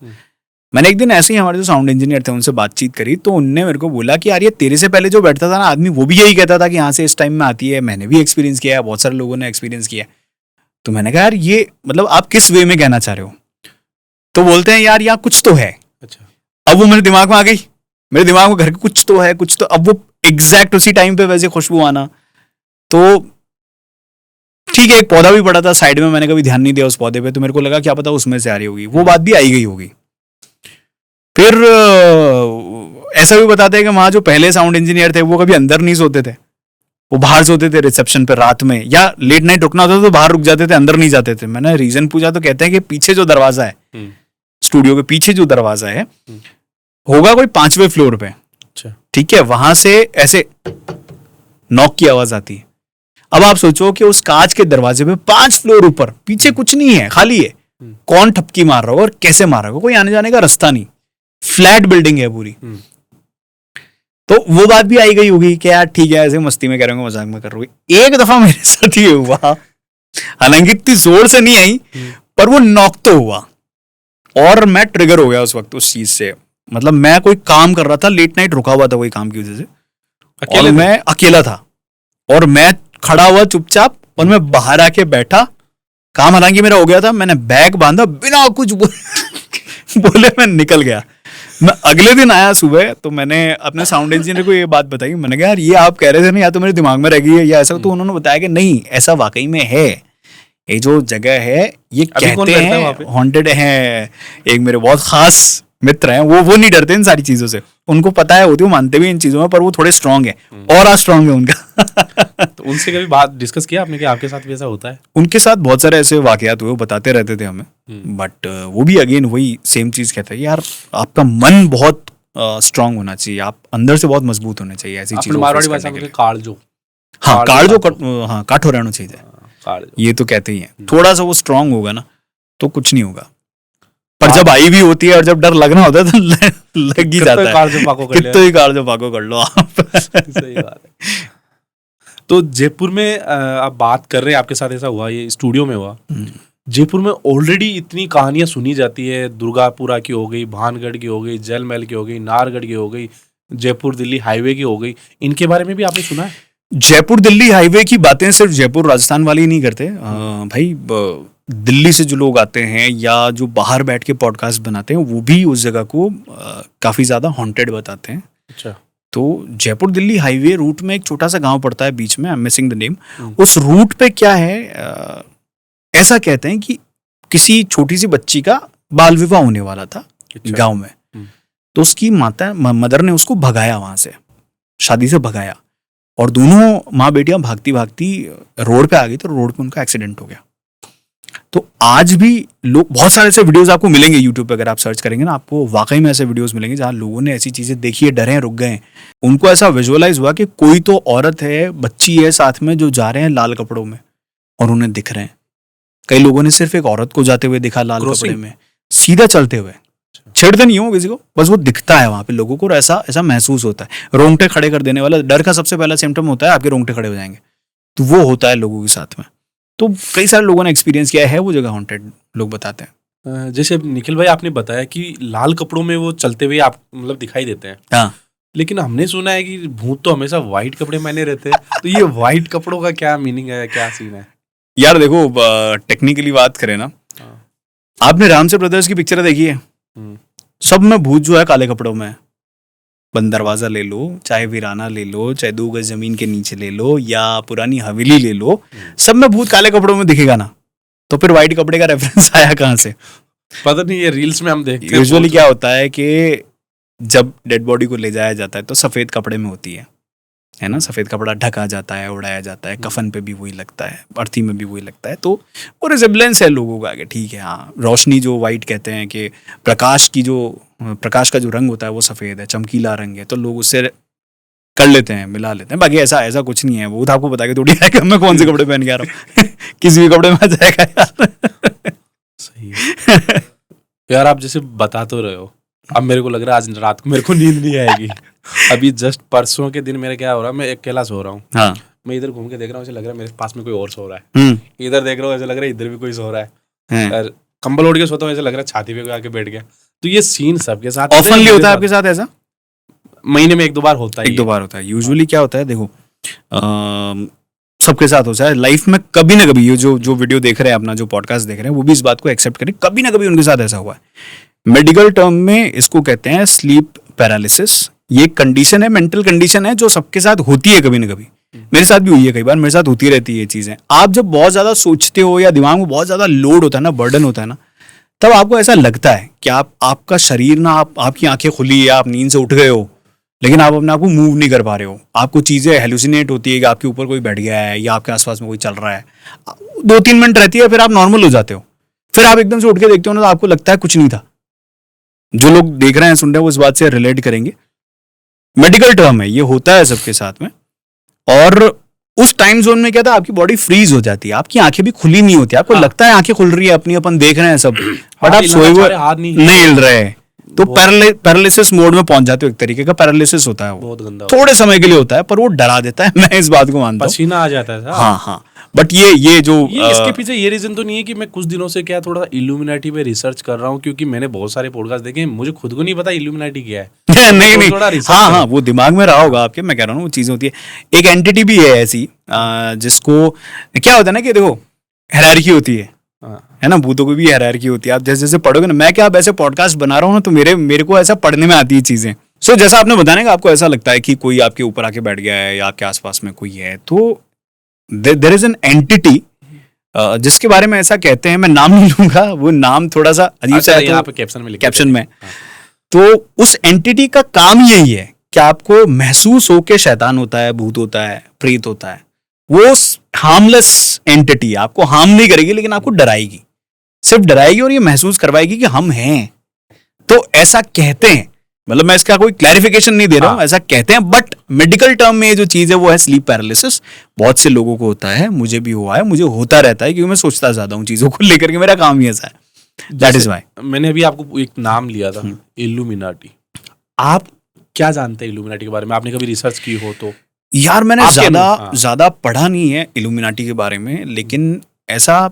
Speaker 2: मैंने एक दिन ऐसे ही हमारे जो साउंड इंजीनियर थे उनसे बातचीत करी, तो उनने मेरे को बोला कि यार ये तेरे से पहले जो बैठता था ना आदमी, वो भी यही कहता था कि यहाँ से इस टाइम में आती है, मैंने भी एक्सपीरियंस किया है, बहुत सारे लोगों ने एक्सपीरियंस किया है। तो मैंने कहा यार ये मतलब आप किस वे में कहना चाह रहे हो? तो बोलते हैं यार यहाँ कुछ तो है।
Speaker 1: अच्छा।
Speaker 2: अब वो मेरे दिमाग में आ गई, मेरे दिमाग में घर के कुछ तो है, कुछ तो, अब वो एग्जैक्ट उसी टाइम पे वैसे खुशबू आना, तो ठीक है। एक पौधा भी पड़ा था साइड में, मैंने कभी ध्यान नहीं दिया उस पौधे पे, तो मेरे को लगा क्या पता उसमें से आ रही होगी, वो बात भी आई गई होगी। फिर ऐसा भी बताते हैं कि वहां जो पहले साउंड इंजीनियर थे वो कभी अंदर नहीं सोते थे, वो बाहर सोते थे रिसेप्शन पे रात में, या लेट नाइट रुकना होता था तो बाहर रुक जाते थे, अंदर नहीं जाते थे। मैंने रीजन पूछा तो कहते हैं कि पीछे जो दरवाजा है, स्टूडियो के पीछे जो दरवाजा है, होगा कोई 5वें फ्लोर पे, ठीक है, वहां से ऐसे नॉक की आवाज आती है। अब आप सोचो कि उस कांच के दरवाजे पे 5 फ्लोर ऊपर, पीछे कुछ नहीं है, खाली है, कौन ठपकी मार रहा हो और कैसे मार रहा हो, कोई आने जाने का रास्ता नहीं, फ्लैट बिल्डिंग है पूरी। तो वो बात भी आई गई होगी कि यार ठीक है ऐसे मस्ती में करेंगे, मजाक में कर रहे हो। एक दफा मेरे साथ ये हुआ, हालांकि इतनी जोर से नहीं आई, पर वो नॉक तो हुआ, और मैं ट्रिगर हो गया उस वक्त उस चीज से। मतलब मैं कोई काम कर रहा था, लेट नाइट रुका हुआ था कोई काम की वजह से, और मैं अकेला था, और मैं खड़ा हुआ चुपचाप, और मैं बाहर आके बैठा, काम हालांकि मेरा हो गया था, मैंने बैग बांधा, बिना कुछ बोले मैं निकल गया। मैं अगले दिन आया सुबह, तो मैंने अपने साउंड इंजीनियर को ये बात बताई, मैंने कहा यार ये आप कह रहे थे ना, या तो मेरे दिमाग में रह गई है या ऐसा, तो उन्होंने बताया कि नहीं ऐसा वाकई में है, ये जो जगह है ये कहते हैं हॉन्टेड है। एक मेरे बहुत खास मित्र हैं, वो नहीं डरते इन सारी चीजों से, उनको पता है, होती वो मानते भी इन चीजों में, पर वो थोड़े स्ट्रांग है, और स्ट्रांग है उनका।
Speaker 1: तो उनसे कभी बात डिस्कस किया आपने कि आपके साथ भी ऐसा होता है?
Speaker 2: उनके साथ बहुत सारे ऐसे वाकयात हुए, वो बताते रहते थे हमें, बट वो भी अगेन वही सेम चीज कहते हैं, यार आपका मन बहुत स्ट्रांग होना चाहिए, आप अंदर से बहुत मजबूत होने चाहिए ऐसी चीजों।
Speaker 1: मारवाड़ी भाषा में कालजो,
Speaker 2: हाँ कालजो, हाँ काठो रहना चाहिए, ये तो कहते ही है। थोड़ा सा वो स्ट्रांग होगा ना तो कुछ नहीं होगा, पर जब आई भी होती है और जब डर लगना होता है तो लग ही जाता है, कितना ही कालजो पाको कर लो आप।
Speaker 1: सही बात है। तो जयपुर में आप बात कर रहे हैं, आपके साथ ऐसा हुआ, ये स्टूडियो में हुआ। जयपुर में ऑलरेडी इतनी कहानियां सुनी जाती है, दुर्गापुरा की हो गई, भानगढ़ की हो गई, जल महल की हो गई, नाहरगढ़ की हो गई, जयपुर दिल्ली हाईवे की हो गई, इनके बारे में भी आपने सुना है?
Speaker 2: जयपुर दिल्ली हाईवे की बातें सिर्फ जयपुर राजस्थान वाले ही नहीं करते भाई, दिल्ली से जो लोग आते हैं या जो बाहर बैठ के पॉडकास्ट बनाते हैं वो भी उस जगह को काफी ज्यादा हॉन्टेड बताते हैं।
Speaker 1: अच्छा।
Speaker 2: तो जयपुर दिल्ली हाईवे रूट में एक छोटा सा गांव पड़ता है बीच में, I am missing the name. उस रूट पे क्या है, ऐसा कहते हैं कि किसी छोटी सी बच्ची का बाल विवाह होने वाला था गांव में, तो उसकी मदर ने उसको भगाया, वहां से शादी से भगाया, और दोनों माँ बेटियां भागती भागती रोड पे आ गई, तो रोड पे उनका एक्सीडेंट हो गया। तो आज भी लोग, बहुत सारे ऐसे वीडियोस आपको मिलेंगे यूट्यूब पे, अगर आप सर्च करेंगे ना, आपको वाकई में ऐसे वीडियोस मिलेंगे जहाँ लोगों ने ऐसी चीजें देखी है, डरे हैं, रुक गए हैं। उनको ऐसा विजुअलाइज हुआ कि कोई तो औरत है, बच्ची है साथ में, जो जा रहे हैं लाल कपड़ों में और उन्हें दिख रहे हैं। कई लोगों ने सिर्फ एक औरत को जाते हुए दिखा लाल कपड़े में, सीधा चलते हुए, छेड़ते नहीं हो किसी को, बस वो दिखता है वहां पे लोगों को, और ऐसा ऐसा महसूस होता है। रोंगटे खड़े कर देने वाला, डर का सबसे पहला सिम्टम होता है आपके रोंगटे खड़े हो जाएंगे, तो वो होता है लोगों के साथ में। तो कई सारे लोगों ने एक्सपीरियंस किया है वो जगह हॉन्टेड, लोग बताते हैं।
Speaker 1: जैसे निखिल भाई आपने बताया कि लाल कपड़ों में वो चलते हुए आप मतलब दिखाई देते हैं,
Speaker 2: हाँ,
Speaker 1: लेकिन हमने सुना है कि भूत तो हमेशा व्हाइट कपड़े पहने रहते हैं। तो ये व्हाइट कपड़ों का क्या मीनिंग है, क्या सीन है?
Speaker 2: यार देखो, टेक्निकली बात करें ना, आपने रामसे ब्रदर्स की पिक्चर देखी है? सब में भूत जो है काले कपड़ों में है। बंद दरवाजा ले लो, चाहे वीराना ले लो, चाहे 2 गज जमीन के नीचे ले लो, या पुरानी हवेली ले लो, सब में भूत काले कपड़ों में दिखेगा ना। तो फिर व्हाइट कपड़े का रेफरेंस आया कहाँ से?
Speaker 1: पता नहीं, ये रील्स में हम देखते हैं।
Speaker 2: यूजुअली क्या होता है कि जब डेड बॉडी को ले जाया जाता है तो सफेद कपड़े में होती है ना, सफेद कपड़ा ढका जाता है, उड़ाया जाता है, कफन पे भी वही लगता है, अर्थी में भी वही लगता है, तो वो रिजेम्बलेंस है लोगों का आगे, ठीक है। हाँ, रोशनी जो वाइट कहते हैं कि प्रकाश का जो रंग होता है वो सफेद है, चमकीला रंग है, तो लोग उससे कर लेते हैं, मिला लेते हैं। बाकी ऐसा कुछ नहीं है, वो तो आपको बता के थोड़ी है कि मैं कौन से कपड़े पहन के आ रहा हूँ। किसी भी कपड़े में आ जाएगा यार।
Speaker 1: सही है। यार आप जैसे बता तो रहे हो, अब मेरे को लग रहा है आज रात को मेरे को नींद नहीं आएगी। अभी जस्ट परसों के दिन मेरा क्या हो रहा है, मैं अकेला सो रहा हूँ। हाँ। मैं इधर घूम के देख रहा हूँ, ऐसे लग रहा है मेरे पास में कोई और सो रहा है। इधर देख रहा हूँ, ऐसे लग रहा है इधर भी कोई सो रहा है। और कंबल ओढ़ के सोता हूँ, ऐसे लग रहा है छाती पे आके बैठ गया। तो ये सीन सबके साथ
Speaker 2: ऑफनली होता है आपके साथ ऐसा?
Speaker 1: महीने में 1-2 बार होता है।
Speaker 2: 1-2 बार होता है। यूजुअली क्या होता है, देखो, सबके साथ होता है लाइफ में, कभी ना कभी। ये जो वीडियो देख रहे हैं, अपना जो पॉडकास्ट देख रहे हैं, वो भी इस बात को एक्सेप्ट करें, कभी ना कभी उनके साथ ऐसा हुआ है। मेडिकल टर्म में इसको कहते हैं स्लीप पैरालिसिस। ये कंडीशन है, मेंटल कंडीशन है, जो सबके साथ होती है कभी ना कभी। मेरे साथ भी हुई है कई बार, मेरे साथ होती रहती है ये चीजें। आप जब बहुत ज्यादा सोचते हो या दिमाग में बहुत ज्यादा लोड होता है ना, बर्डन होता है ना, तब आपको ऐसा लगता है कि आपका शरीर ना, आपकी आंखें खुली है, आप नींद से उठ गए हो, लेकिन आप अपने आप को मूव नहीं कर पा रहे हो। आपको चीजें हेलुसिनेट होती है कि आपके ऊपर कोई बैठ गया है या आपके आसपास में कोई चल रहा है। 2-3 मिनट रहती है, फिर आप नॉर्मल हो जाते हो। फिर आप एकदम से उठ के देखते हो ना, तो आपको लगता है कुछ नहीं था। जो लोग देख रहे हैं, सुन रहे हैं, वो इस बात से रिलेट करेंगे। मेडिकल टर्म है, ये होता है सबके साथ में। और उस टाइम जोन में क्या था, आपकी बॉडी फ्रीज हो जाती है, आपकी आंखें भी खुली नहीं होती। आपको लगता है आंखें खुल रही है अपनी, अपन देख रहे हैं सब, बट आप सोए हुए नहीं हिल रहे, तो पैरालिसिस मोड में पहुंच जाते हो। एक तरीके का पैरालिसिस होता है, वो बहुत गंदा, थोड़े समय के लिए होता है, पर वो डरा देता है। मैं इस बात को मानता हूँ,
Speaker 1: पसीना आ जाता है।
Speaker 2: हाँ। बट ये जो
Speaker 1: इसके पीछे ये रीजन तो नहीं है कि मैं कुछ दिनों से क्या थोड़ा इल्यूमिनाटी पे रिसर्च कर रहा हूँ, क्योंकि मैंने बहुत सारे पॉडकास्ट देखे, मुझे खुद को नहीं पता इल्यूमिनाटी क्या है।
Speaker 2: नहीं, हाँ, वो दिमाग में रहा होगा आपके। मैं कह रहा हूँ वो चीजें होती है। एक एंटिटी भी है ऐसी, जिसको क्या होता है ना कि देखो, हायरार्की होती है ना, भूतों की भी हायरार्की होती है। आप जैसे जैसे पढ़ोगे ना, मैं क्या अब ऐसे पॉडकास्ट बना रहा हूँ ना, तो मेरे को ऐसा पढ़ने में आती है चीजें। सो जैसा आपने बताया, आपको ऐसा लगता है कि कोई आपके ऊपर आके बैठ गया है या आपके आसपास में कोई है, तो देयर इज एन एंटिटी जिसके बारे में ऐसा कहते हैं, मैं नाम नहीं लूंगा, वो नाम थोड़ा सा अजीब सा है, तो कैप्शन में। तो उस एंटिटी का काम यही है कि आपको महसूस हो के शैतान होता है, भूत होता है, प्रेत होता है। वो हार्मलेस एंटिटी, आपको हार्म नहीं करेगी, लेकिन आपको डराएगी, सिर्फ डराएगी, और ये महसूस करवाएगी कि हम हैं। तो ऐसा कहते हैं, मतलब मैं इसका कोई क्लैरिफिकेशन नहीं दे रहा हूँ, ऐसा कहते हैं। बट मेडिकल टर्म में ये जो चीज है वो है स्लीप पैरालिसिस। बहुत से लोगों को होता है, मुझे भी हुआ है, मुझे होता रहता है, क्योंकि मैं सोचता ज्यादा हूँ चीजों को लेकर के, मेरा काम ही ऐसा है। दैट इज व्हाई
Speaker 1: मैंने अभी आपको एक नाम लिया था, इल्यूमिनाटी। आप क्या जानते हैं इल्यूमिनाटी के बारे में? आपने कभी रिसर्च की हो तो?
Speaker 2: यार मैंने ज्यादा पढ़ा नहीं है इल्यूमिनाटी के बारे में, लेकिन ऐसा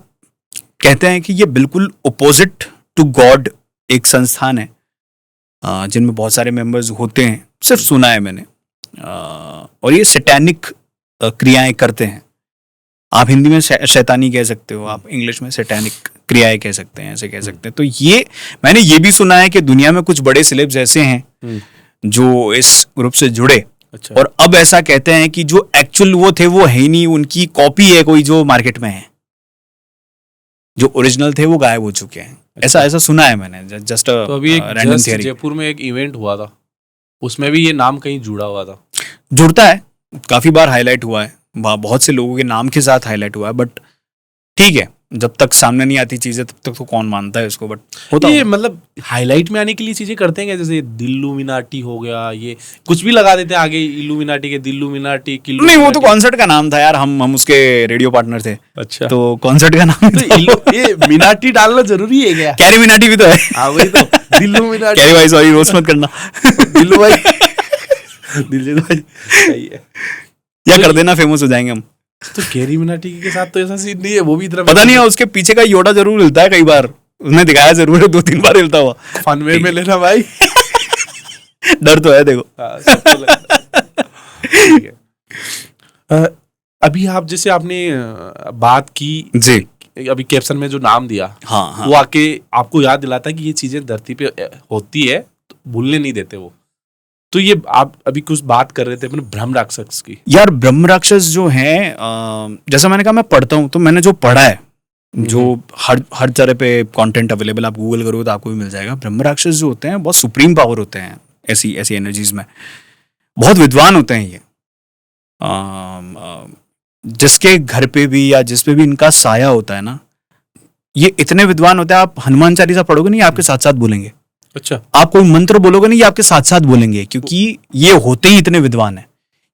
Speaker 2: कहते हैं कि ये बिल्कुल अपोजिट टू गॉड एक संस्थान है, जिनमें बहुत सारे मेंबर्स होते हैं, सिर्फ सुना है मैंने। और ये सैटानिक क्रियाएं करते हैं। आप हिंदी में शैतानी कह सकते हो, आप इंग्लिश में सैटानिक क्रियाएं कह सकते हैं, ऐसे कह सकते हैं। तो ये मैंने ये भी सुना है कि दुनिया में कुछ बड़े सेलेब्स ऐसे हैं जो इस ग्रुप से जुड़े। अच्छा। और अब ऐसा कहते हैं कि जो एक्चुअल वो थे वो है ही नहीं, उनकी कॉपी है कोई जो मार्केट में है, जो ओरिजिनल थे वो गायब हो चुके हैं। अच्छा। ऐसा सुना है मैंने, जस्ट
Speaker 1: तो अभी एक जयपुर में एक इवेंट हुआ था, उसमें भी ये नाम कहीं जुड़ा हुआ था।
Speaker 2: जुड़ता है, काफी बार हाईलाइट हुआ है, बहुत से लोगों के नाम के साथ हाईलाइट हुआ है। बट ठीक है, जब तक सामने नहीं आती चीजें तब तक तो कौन मानता है इसको, बट होता
Speaker 1: ये
Speaker 2: होगा।
Speaker 1: मतलब हाईलाइट में आने के लिए चीजें करते हैं क्या? जैसे दिल्लुमिनाटी हो गया, ये कुछ भी लगा देते हैं आगे, इल्यूमिनाटी के दिल्लुमिनाटी
Speaker 2: नहीं, वो तो कॉन्सर्ट का नाम था यार, हम उसके रेडियो पार्टनर थे,
Speaker 1: अच्छा।
Speaker 2: तो कॉन्सर्ट का नाम
Speaker 1: तो ये मिनाटी डालना जरूरी है क्या?
Speaker 2: कैरी मिनाटी भी तो है।
Speaker 1: हाँ वही तो, दिल्लुमिनाटी।
Speaker 2: कैरी भाई सॉरी, रोस्ट मत करना।
Speaker 1: दिल्लू भाई, दिल्लू भाई सही है।
Speaker 2: या कर देना, फेमस हो जाएंगे हम।
Speaker 1: तो कैरी मिनाटी के साथ तो ऐसा सीन नहीं है, वो भी इतना
Speaker 2: पता नहीं है, उसके पीछे का योडा जरूर हिलता है कई बार, उसने दिखाया जरूर है 2-3 बार हिलता हुआ।
Speaker 1: फन वे में लेना भाई।
Speaker 2: डर तो है देखो।
Speaker 1: हाँ, सबको लगता है। ठीक है। अभी आप जैसे आपने बात की
Speaker 2: जी,
Speaker 1: अभी कैप्शन में जो नाम दिया,
Speaker 2: हाँ हाँ,
Speaker 1: वो आके आपको याद दिलाता है कि ये चीजें धरती पे होती है, तो भूलने नहीं देते वो। तो ये आप अभी कुछ बात कर रहे थे अपने ब्रह्म राक्षस की।
Speaker 2: यार ब्रह्म राक्षस जो है, जैसा मैंने कहा मैं पढ़ता हूँ, तो मैंने जो पढ़ा है, जो हर तरह पे कंटेंट अवेलेबल, आप गूगल करोगे तो आपको भी मिल जाएगा। ब्रह्म राक्षस जो होते हैं बहुत सुप्रीम पावर होते हैं ऐसी एनर्जीज में, बहुत विद्वान होते हैं ये। जिसके घर पे भी या जिस पे भी इनका साया होता है ना, ये इतने विद्वान होते हैं, आप हनुमान चालीसा पढ़ोगे नहीं, आपके साथ साथ बोलेंगे।
Speaker 1: अच्छा।
Speaker 2: आप कोई मंत्र बोलोगे नहीं, ये आपके साथ साथ बोलेंगे, क्योंकि ये होते ही इतने विद्वान हैं।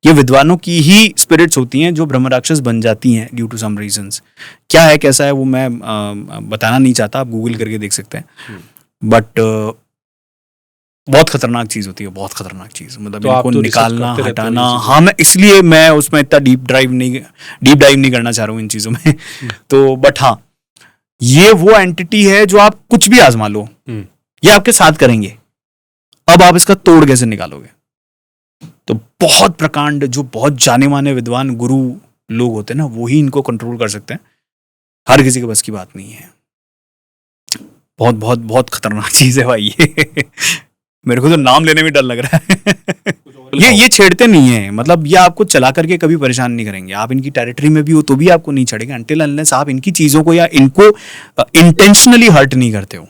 Speaker 2: ये विद्वानों की ही स्पिरिट्स होती हैं जो ब्रह्म राक्षस बन जाती हैं ड्यू टू सम रीजंस। क्या है कैसा है वो मैं बताना नहीं चाहता, आप गूगल करके देख सकते हैं। बट बहुत खतरनाक चीज होती है, बहुत खतरनाक चीज, मतलब
Speaker 1: तो आप
Speaker 2: इनको
Speaker 1: तो रिसर्च
Speaker 2: निकालना
Speaker 1: करते रहते हो
Speaker 2: हटाना।
Speaker 1: ये चीजें।
Speaker 2: हाँ, मैं इसलिए मैं उसमें इतना डीप डाइव नहीं करना चाह रहा हूँ इन चीजों में। तो बट हाँ, ये वो एंटिटी है जो आप कुछ भी आजमा लो, ये आपके साथ करेंगे। अब आप इसका तोड़ कैसे निकालोगे? तो बहुत प्रकांड, जो बहुत जाने माने विद्वान गुरु लोग होते हैं ना, वो ही इनको कंट्रोल कर सकते हैं। हर किसी के बस की बात नहीं है। बहुत बहुत बहुत खतरनाक चीज है भाई ये। मेरे को तो नाम लेने में डर लग रहा है। ये छेड़ते नहीं है, मतलब ये आपको चला करके कभी परेशान नहीं करेंगे। आप इनकी टेरिटरी में भी हो तो भी आपको नहीं छेड़ेंगे, अनटिल अनलेस आप इनकी चीजों को या इनको इंटेंशनली हर्ट नहीं करते हो।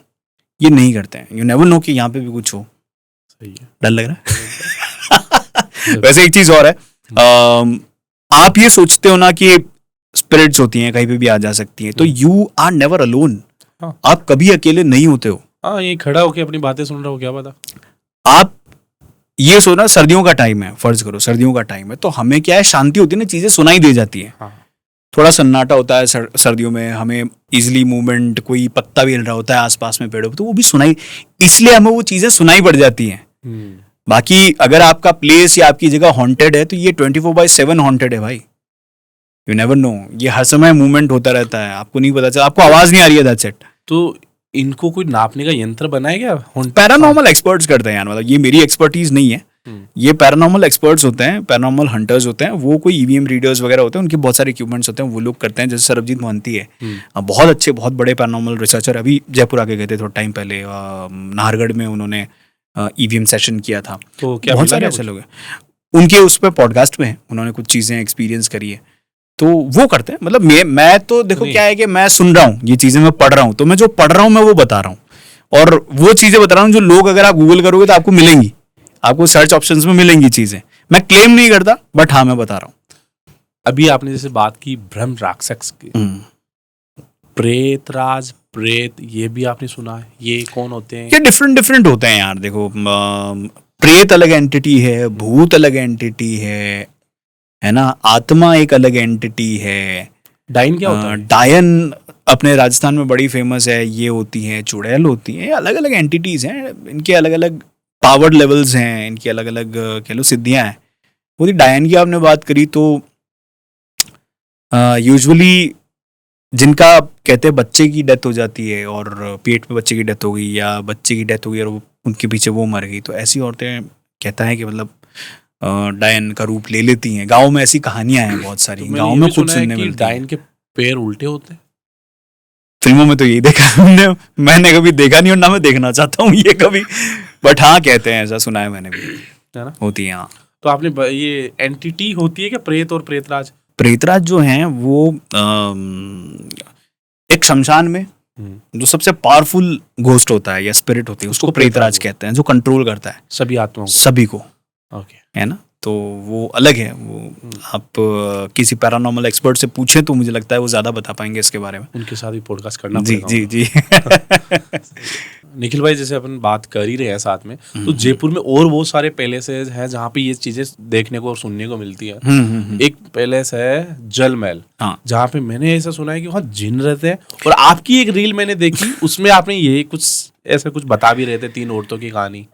Speaker 2: ये नहीं करते हैं। यू नेवर नो कि यहाँ पे भी कुछ हो।
Speaker 1: सही है।
Speaker 2: डर लग रहा है। वैसे एक चीज और है, आप ये सोचते हो ना कि स्पिरिट्स होती हैं, कहीं पे भी आ जा सकती हैं, तो यू आर नेवर अलोन। आप कभी अकेले नहीं होते हो।
Speaker 1: हाँ, ये खड़ा होके अपनी बातें सुन रहा हो, क्या पता।
Speaker 2: आप ये सोचना, सर्दियों का टाइम है, फर्ज करो सर्दियों का टाइम है, तो हमें क्या है, शांति होती है ना, चीजें सुनाई दे जाती है।
Speaker 1: हाँ।
Speaker 2: थोड़ा सन्नाटा होता है सर्दियों में, हमें इजिली मूवमेंट, कोई पत्ता भी हिल रहा होता है आसपास में पेड़ों, तो वो भी सुनाई, इसलिए हमें वो चीजें सुनाई पड़ जाती हैं। बाकी अगर आपका प्लेस या आपकी जगह हॉन्टेड है, तो ये 24/7 हॉन्टेड है भाई। यू नेवर नो, ये हर समय मूवमेंट होता रहता है, आपको नहीं पता चला, आपको आवाज नहीं आ रही है, दैट्स इट।
Speaker 1: तो इनको कोई नापने का यंत्र बनाया क्या?
Speaker 2: पैरानॉर्मल एक्सपर्ट्स करते हैं यार, मतलब ये मेरी एक्सपर्टीज नहीं है। ये पैरानॉर्मल एक्सपर्ट्स होते हैं, पैरानॉर्मल हंटर्स होते हैं, वो कोई ईवीएम रीडर्स वगैरह होते हैं, उनके बहुत सारे इक्विपमेंट्स होते हैं, वो लोग करते हैं। जैसे सरबजीत मोहंती है, बहुत अच्छे, बहुत बड़े पैरानॉर्मल रिसर्चर, अभी जयपुर आके गए थे थोड़ा टाइम पहले, नाहरगढ़ में उन्होंने ईवीएम सेशन किया था।
Speaker 1: तो क्या
Speaker 2: बहुत सारे ऐसे लोग हैं, उनके उस पर पॉडकास्ट में उन्होंने कुछ चीजें एक्सपीरियंस करी है, तो वो करते हैं। मतलब मैं तो देखो क्या है कि मैं सुन रहा हूँ ये चीजें, मैं पढ़ रहा हूँ, तो मैं जो पढ़ रहा हूँ मैं वो बता रहा हूँ, और वो चीजें बता रहा हूँ जो लोग, अगर आप गूगल करोगे तो आपको मिलेंगी, आपको सर्च ऑप्शंस में मिलेंगी चीजें। मैं क्लेम नहीं करता, बट हाँ मैं बता रहा हूँ।
Speaker 1: अभी आपने जैसे बात की ब्रह्म राक्षस की, प्रेत राज, प्रेत, ये भी आपने सुना है, ये कौन होते हैं?
Speaker 2: ये डिफरेंट होते हैं यार। देखो, प्रेत अलग एंटिटी है, भूत अलग एंटिटी है ना, आत्मा एक अलग एंटिटी है।
Speaker 1: डायन क्या होता है?
Speaker 2: डायन अपने राजस्थान में बड़ी फेमस है, ये होती हैं, चुड़ैल होती हैं, अलग अलग एंटिटीज हैं, इनके अलग अलग पावर लेवल्स हैं, इनकी अलग अलग कह लो सिद्धियां हैं। वो डायन की आपने बात करी, तो यूजुअली जिनका कहते हैं बच्चे की डेथ हो जाती है, और पेट में बच्चे की डेथ हो गई, या बच्चे की डेथ हो गई और उनके पीछे वो मर गई, तो ऐसी औरतें कहता है कि मतलब डायन का रूप ले लेती हैं। गाँव में ऐसी कहानियां हैं बहुत सारी,
Speaker 1: तो
Speaker 2: गाँव में खुद सुनने मिलती हैं।
Speaker 1: डायन के पैर उल्टे होते हैं।
Speaker 2: फिल्मों में तो यही देखा हमने, मैंने कभी देखा नहीं और ना मैं देखना चाहता हूँ ये कभी, बट हाँ कहते हैं, ऐसा सुना है मैंने भी,
Speaker 1: है ना,
Speaker 2: होती है। हाँ,
Speaker 1: तो आपने ये एंटिटी होती है क्या, प्रेत और प्रेतराज?
Speaker 2: प्रेतराज जो हैं वो एक शमशान में जो सबसे पावरफुल घोस्ट होता है या स्पिरिट होती है, उसको प्रेतराज कहते हैं, जो कंट्रोल करता है
Speaker 1: सभी आत्माओं को,
Speaker 2: सभी को,
Speaker 1: ओके,
Speaker 2: है ना। तो वो अलग है। वो आप किसी पैरानॉर्मल एक्सपर्ट से पूछें तो मुझे लगता है वो ज़्यादा बता पाएंगे इसके बारे में।
Speaker 1: उनके साथ भी पॉडकास्ट करना
Speaker 2: जी
Speaker 1: पड़ेगा।
Speaker 2: जी जी।
Speaker 1: निखिल भाई, जैसे अपन बात कर ही रहे हैं साथ में, तो जयपुर में और बहुत सारे पैलेसेस हैं जहाँ पे ये चीजें देखने को और सुनने को मिलती है। एक पैलेस है जल महल,
Speaker 2: हाँ।
Speaker 1: जहाँ पे मैंने ऐसा सुना है कि वहाँ जिन रहते हैं, और आपकी एक रील मैंने देखी, उसमें आपने ये कुछ ऐसा कुछ बता भी रहे थे, 3 औरतों की कहानी।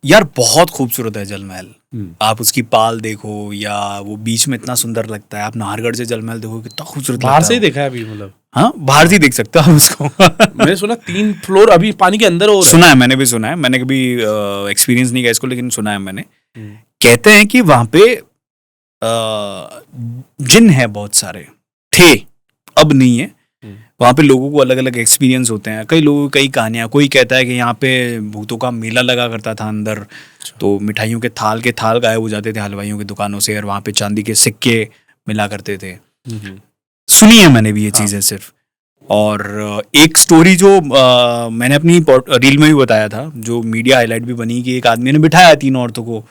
Speaker 2: यार बहुत खूबसूरत है जल महल। आप उसकी पाल देखो, या वो बीच में इतना सुंदर लगता है। आप नाहरगढ़ से जल महल देखो, कितना खूबसूरत लगता है।
Speaker 1: बाहर से ही देखा है अभी, मतलब?
Speaker 2: हाँ, बाहर से ही देख सकते हो आप उसको।
Speaker 1: मैंने सुना 3 फ्लोर अभी पानी के अंदर और
Speaker 2: सुना है, मैंने भी सुना है। मैंने कभी एक्सपीरियंस नहीं किया इसको, लेकिन सुना है मैंने। कहते हैं कि वहां पे जिन है बहुत सारे, थे, अब नहीं है। वहाँ पे लोगों को अलग अलग एक्सपीरियंस होते हैं। कई लोगों की कई कहानियाँ। कोई कहता है कि यहाँ पे भूतों का मेला लगा करता था अंदर, तो मिठाइयों के थाल गायब हो जाते थे हलवाइयों की दुकानों से, और वहाँ पे चांदी के सिक्के मिला करते थे। सुनी है मैंने भी ये चीज़ें सिर्फ। और एक स्टोरी जो मैंने अपनी रील में भी बताया था, जो मीडिया हाईलाइट भी बनी, कि एक आदमी ने बिठाया 3 औरतों को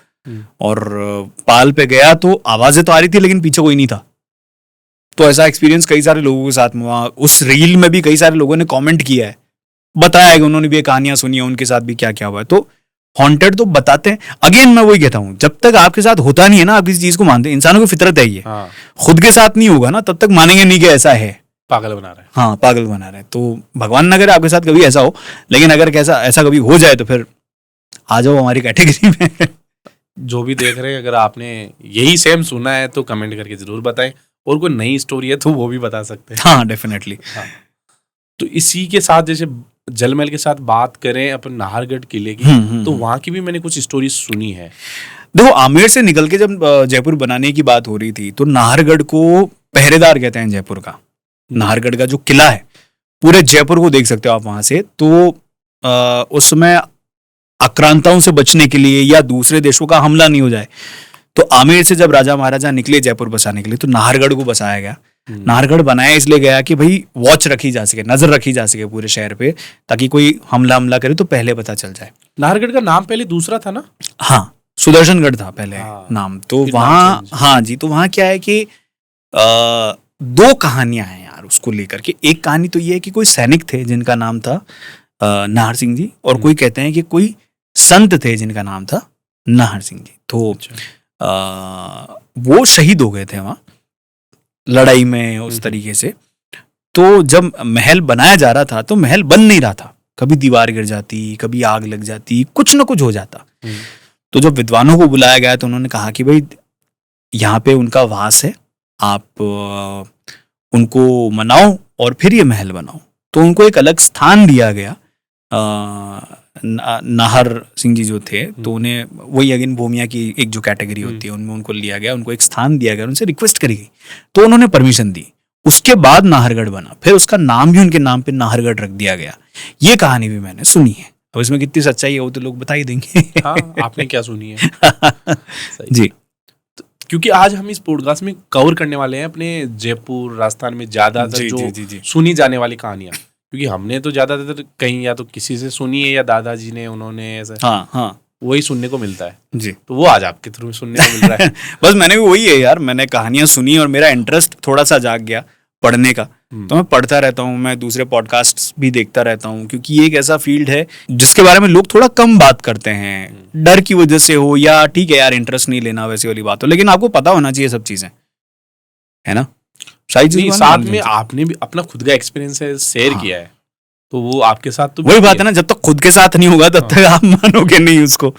Speaker 2: और पाल पे गया तो आवाज़ें तो आ रही थी लेकिन पीछे कोई नहीं था। तो ऐसा एक्सपीरियंस कई सारे लोगों के साथ में, वहाँ उस रील में भी कई सारे लोगों ने कमेंट किया है, बताया है कि उन्होंने भी ये कहानियां सुनी है, उनके साथ भी क्या क्या हुआ है। तो हॉन्टेड तो बताते हैं। अगेन मैं वही कहता हूँ, जब तक आपके साथ होता नहीं है ना, आप किसी चीज को मानते हैं। इंसानों की फितरत है ये। खुद के साथ नहीं होगा ना, तब तक मानेंगे नहीं कि ऐसा है।
Speaker 1: पागल बना रहे हैं।
Speaker 2: हाँ, पागल बना रहे हैं। तो भगवान ना करे आपके साथ कभी ऐसा हो, लेकिन अगर ऐसा कभी हो जाए तो फिर आ जाओ हमारी कैटेगरी में।
Speaker 1: जो भी देख रहे हैं, अगर आपने यही सेम सुना है तो कमेंट करके जरूर बताएं, और कोई नई स्टोरी है तो वो भी बता सकते हैं।
Speaker 2: हाँ, डेफिनेटली।
Speaker 1: हाँ। तो इसी के साथ, जैसे जलमहल के साथ बात करें अपन नाहरगढ़ किले की, तो वहाँ की भी मैंने कुछ स्टोरी सुनी है।
Speaker 2: देखो, आमेर से निकल के जब जयपुर बनाने की बात हो रही थी, तो नाहरगढ़ को पहरेदार कहते हैं जयपुर का। नाहरगढ़ का जो किला है, पूरे जयपुर को देख सकते हो आप वहां से। तो उस समय आक्रांताओं से बचने के लिए, या दूसरे देशों का हमला नहीं हो जाए, तो आमेर से जब राजा महाराजा निकले जयपुर बसाने के लिए, तो नाहरगढ़ को बसाया गया। नाहरगढ़ बनाया इसलिए गया कि भाई वॉच रखी जा सके, नजर रखी जा सके पूरे शहर पे, ताकि कोई हमला करे तो पहले पता चल जाए।
Speaker 1: नाहरगढ़ का नाम पहले दूसरा था ना?
Speaker 2: हाँ, सुदर्शनगढ़ था पहले नाम। तो वहाँ, हाँ जी, तो वहाँ क्या है कि 2 कहानियां हैं यार उसको लेकर के। एक कहानी तो ये है कि कोई सैनिक थे जिनका नाम था नाहर सिंह जी, और कोई कहते हैं कि कोई संत थे जिनका नाम था नाहर सिंह जी। तो वो शहीद हो गए थे वहाँ लड़ाई में उस तरीके से। तो जब महल बनाया जा रहा था, तो महल बन नहीं रहा था। कभी दीवार गिर जाती, कभी आग लग जाती, कुछ ना कुछ हो जाता। तो जब विद्वानों को बुलाया गया, तो उन्होंने कहा कि भाई यहाँ पे उनका वास है, आप उनको मनाओ और फिर ये महल बनाओ। तो उनको एक अलग स्थान दिया गया। नाहर सिंह जी जो थे, तो उन्हें वही अगेन भूमिया की एक जो कैटेगरी होती है उनमें उनको लिया गया, उनको एक स्थान दिया गया, उनसे रिक्वेस्ट करी गई, तो उन्होंने परमिशन दी। उसके बाद नाहरगढ़ बना, फिर उसका नाम भी उनके नाम पे नाहरगढ़ रख दिया गया। ये कहानी भी मैंने सुनी है। अब इसमें कितनी सच्चाई है वो तो लोग बता ही देंगे।
Speaker 1: हाँ, आपने क्या सुनी है?
Speaker 2: जी,
Speaker 1: क्योंकि आज हम इस पॉडकास्ट में कवर करने वाले हैं अपने जयपुर राजस्थान में ज्यादातर जो सुनी जाने वाली कहानियां, क्योंकि हमने तो ज्यादातर कहीं या तो किसी से सुनी है या दादाजी ने, उन्होंने ऐसा, हाँ, वही सुनने को मिलता है जी। तो वो आज आपके थ्रू सुनने को मिल रहा है।
Speaker 2: बस मैंने भी वही है यार, मैंने कहानियां सुनी और मेरा इंटरेस्ट थोड़ा सा जाग गया पढ़ने का, तो मैं पढ़ता रहता हूँ, मैं दूसरे पॉडकास्ट भी देखता रहता हूँ, क्योंकि ये एक ऐसा फील्ड है जिसके बारे में लोग थोड़ा कम बात करते हैं, डर की वजह से हो, या ठीक है यार इंटरेस्ट नहीं लेना वैसी वाली बात हो, लेकिन आपको पता होना चाहिए सब चीजें, है ना?
Speaker 1: साथ में आपने भी अपना खुद का एक्सपीरियंस शेयर किया है, तो वो आपके साथ तो
Speaker 2: वही बात है ना, जब तक खुद के साथ नहीं होगा तब तक आप मानोगे नहीं उसको,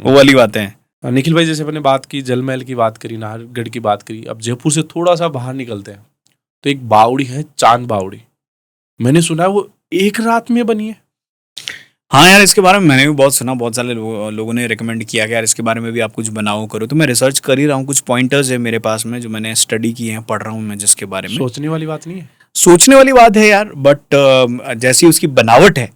Speaker 2: वो वाली बातें हैं।
Speaker 1: निखिल भाई, जैसे अपने बात की, जलमहल की बात करी, नाहरगढ़ की बात करी, अब जयपुर से थोड़ा सा बाहर निकलते हैं तो एक बावड़ी है, चांद बावड़ी। मैंने सुना है वो एक रात में बनी है।
Speaker 2: हाँ यार, इसके बारे में मैंने भी बहुत सुना, बहुत सारे लोगों ने रिकमेंड किया कि यार इसके बारे में भी आप कुछ बनाओ करो, तो मैं रिसर्च कर ही रहा हूँ। कुछ पॉइंटर्स है मेरे पास में जो मैंने स्टडी किए हैं, पढ़ रहा हूँ मैं जिसके बारे में।
Speaker 1: सोचने वाली बात नहीं है?
Speaker 2: सोचने वाली बात है यार, बट जैसी उसकी बनावट है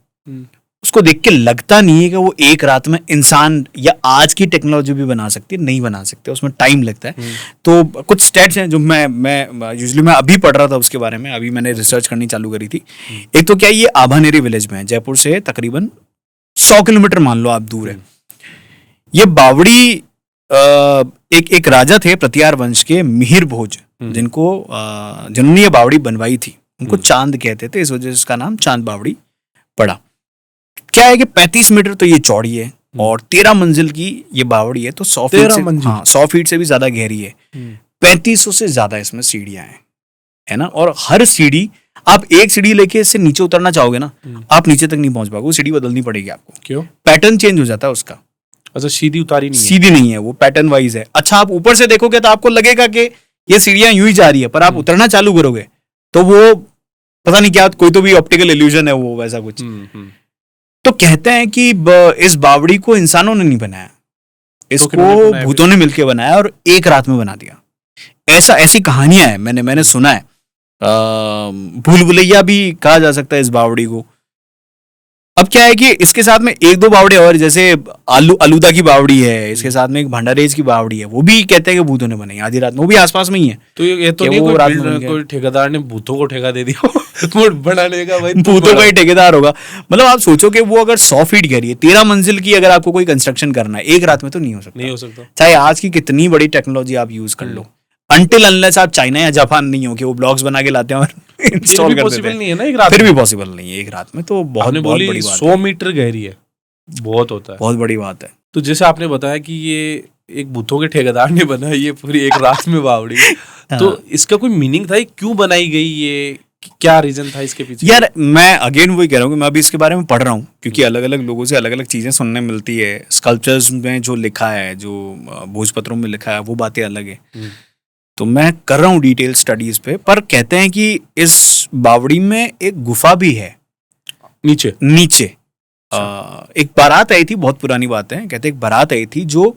Speaker 2: उसको देख के लगता नहीं है कि वो एक रात में इंसान या आज की टेक्नोलॉजी भी बना सकती है, नहीं बना सकते, उसमें टाइम लगता है। तो कुछ स्टेट्स हैं जो मैं यूजुअली मैं अभी पढ़ रहा था उसके बारे में, अभी मैंने रिसर्च करनी चालू करी थी। एक तो क्या, ये आभानेरी विलेज में है, जयपुर से तकरीबन 100 किलोमीटर मान लो आप दूर है। ये बावड़ी एक राजा थे प्रत्यार वंश के, मिहिर भोज, जिन्होंने ये बावड़ी बनवाई थी। उनको चांद कहते थे, इस वजह से इसका नाम चांद बावड़ी पड़ा। क्या है कि 35 मीटर तो ये चौड़ी है और 13 मंजिल की ये बावड़ी है, तो 100 फीट से, 100 फीट से भी ज्यादा गहरी है। 3500 से ज्यादा इसमें सीढ़ियां हैं, है ना। और हर सीढ़ी, आप एक सीढ़ी लेके इससे नीचे उतरना चाहोगे ना, आप नीचे तक नहीं पहुंच पाओगे, वो सीढ़ी बदलनी पड़ेगी आपको।
Speaker 1: क्यों?
Speaker 2: पैटर्न चेंज हो जाता है उसका।
Speaker 1: अच्छा, सीधी उतारी नहीं है?
Speaker 2: सीधी नहीं है, वो पैटर्न वाइज है। अच्छा, आप ऊपर से देखोगे तो आपको लगेगा कि ये सीढ़ियां यूं ही जा रही है, पर आप उतरना चालू करोगे तो वो पता नहीं क्या, कोई तो भी ऑप्टिकल इल्यूजन है वो, वैसा कुछ। तो कहते हैं कि इस बावड़ी को इंसानों ने नहीं बनाया, इसको भूतों ने मिलकर बनाया और एक रात में बना दिया। ऐसी कहानियां हैं, मैंने सुना है। भूल भुलैया भी कहा जा सकता है इस बावड़ी को। अब क्या है कि इसके साथ में एक दो बावड़े और, जैसे आलूदा की बावड़ी है, इसके साथ में एक भंडारेज की बावड़ी है, वो भी कहते हैं कि भूतों ने बनाई आधी रात में, वो भी आसपास में ही है।
Speaker 1: तो ये तो नहीं कोई ठेकेदार ने भूतों को ठेका दे दिया बनाने का, भाई
Speaker 2: भूतों का ही ठेकेदार होगा। मतलब आप सोचो कि वो अगर 100 फीट गहरी है, 13 मंजिल की, अगर आपको कोई कंस्ट्रक्शन करना है एक रात में, तो नहीं हो सकता। चाहे आज की कितनी बड़ी टेक्नोलॉजी आप यूज कर लो, अनटिल अनलेस आप चाइना या जापान नहीं हो कि वो ब्लॉक्स बना के लाते हैं और इंस्टॉल कर देते हैं।
Speaker 1: नहीं है ना एक रात,
Speaker 2: फिर भी पॉसिबल नहीं है एक रात में, तो बहुत बड़ी बात है।
Speaker 1: 100 मीटर गहरी है, बहुत होता है,
Speaker 2: बहुत बड़ी बात है।
Speaker 1: तो जैसे आपने बताया कि ये एक भूतों के ठेकेदार ने बनाई ये पूरी एक रात में बावड़ी, तो इसका कोई मीनिंग था, क्यों बनाई गई, ये क्या रीजन था इसके पीछे?
Speaker 2: यार मैं अगेन वही कह रहा हूँ कि मैं अभी इसके बारे में पढ़ रहा हूँ, क्योंकि अलग अलग लोगों से अलग अलग चीजें सुनने मिलती है। स्कल्पचर्स में जो लिखा है, जो भोजपत्रों में लिखा है, वो बातें अलग है। तो मैं कर रहा हूँ डिटेल स्टडीज पे, पर कहते हैं कि इस बावड़ी में एक गुफा भी है नीचे। एक बारात आई थी, बहुत पुरानी बात है, कहते एक बारात आई थी जो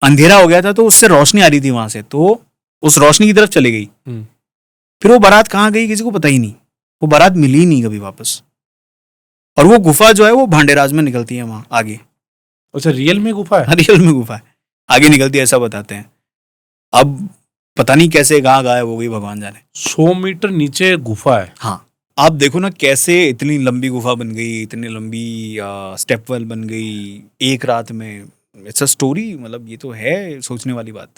Speaker 2: अंधेरा हो गया था, तो उससे रोशनी आ रही थी वहां से, तो उस रोशनी की तरफ चली गई। फिर वो बारात कहाँ गई किसी को पता ही नहीं, वो बारात मिली ही नहीं कभी वापस। और वो गुफा जो है वो भांडेराज में निकलती है वहां आगे।
Speaker 1: अच्छा, रियल में गुफा है?
Speaker 2: रियल में गुफा है, आगे निकलती है, ऐसा बताते हैं। अब पता नहीं कैसे कहाँ गायब हो गई, भगवान जाने।
Speaker 1: 100 मीटर नीचे गुफा है?
Speaker 2: हाँ, आप देखो ना कैसे इतनी लंबी गुफा बन गई, इतनी लंबी स्टेप वेल बन गई एक रात में। इट्स अ स्टोरी, मतलब ये तो है सोचने वाली बात।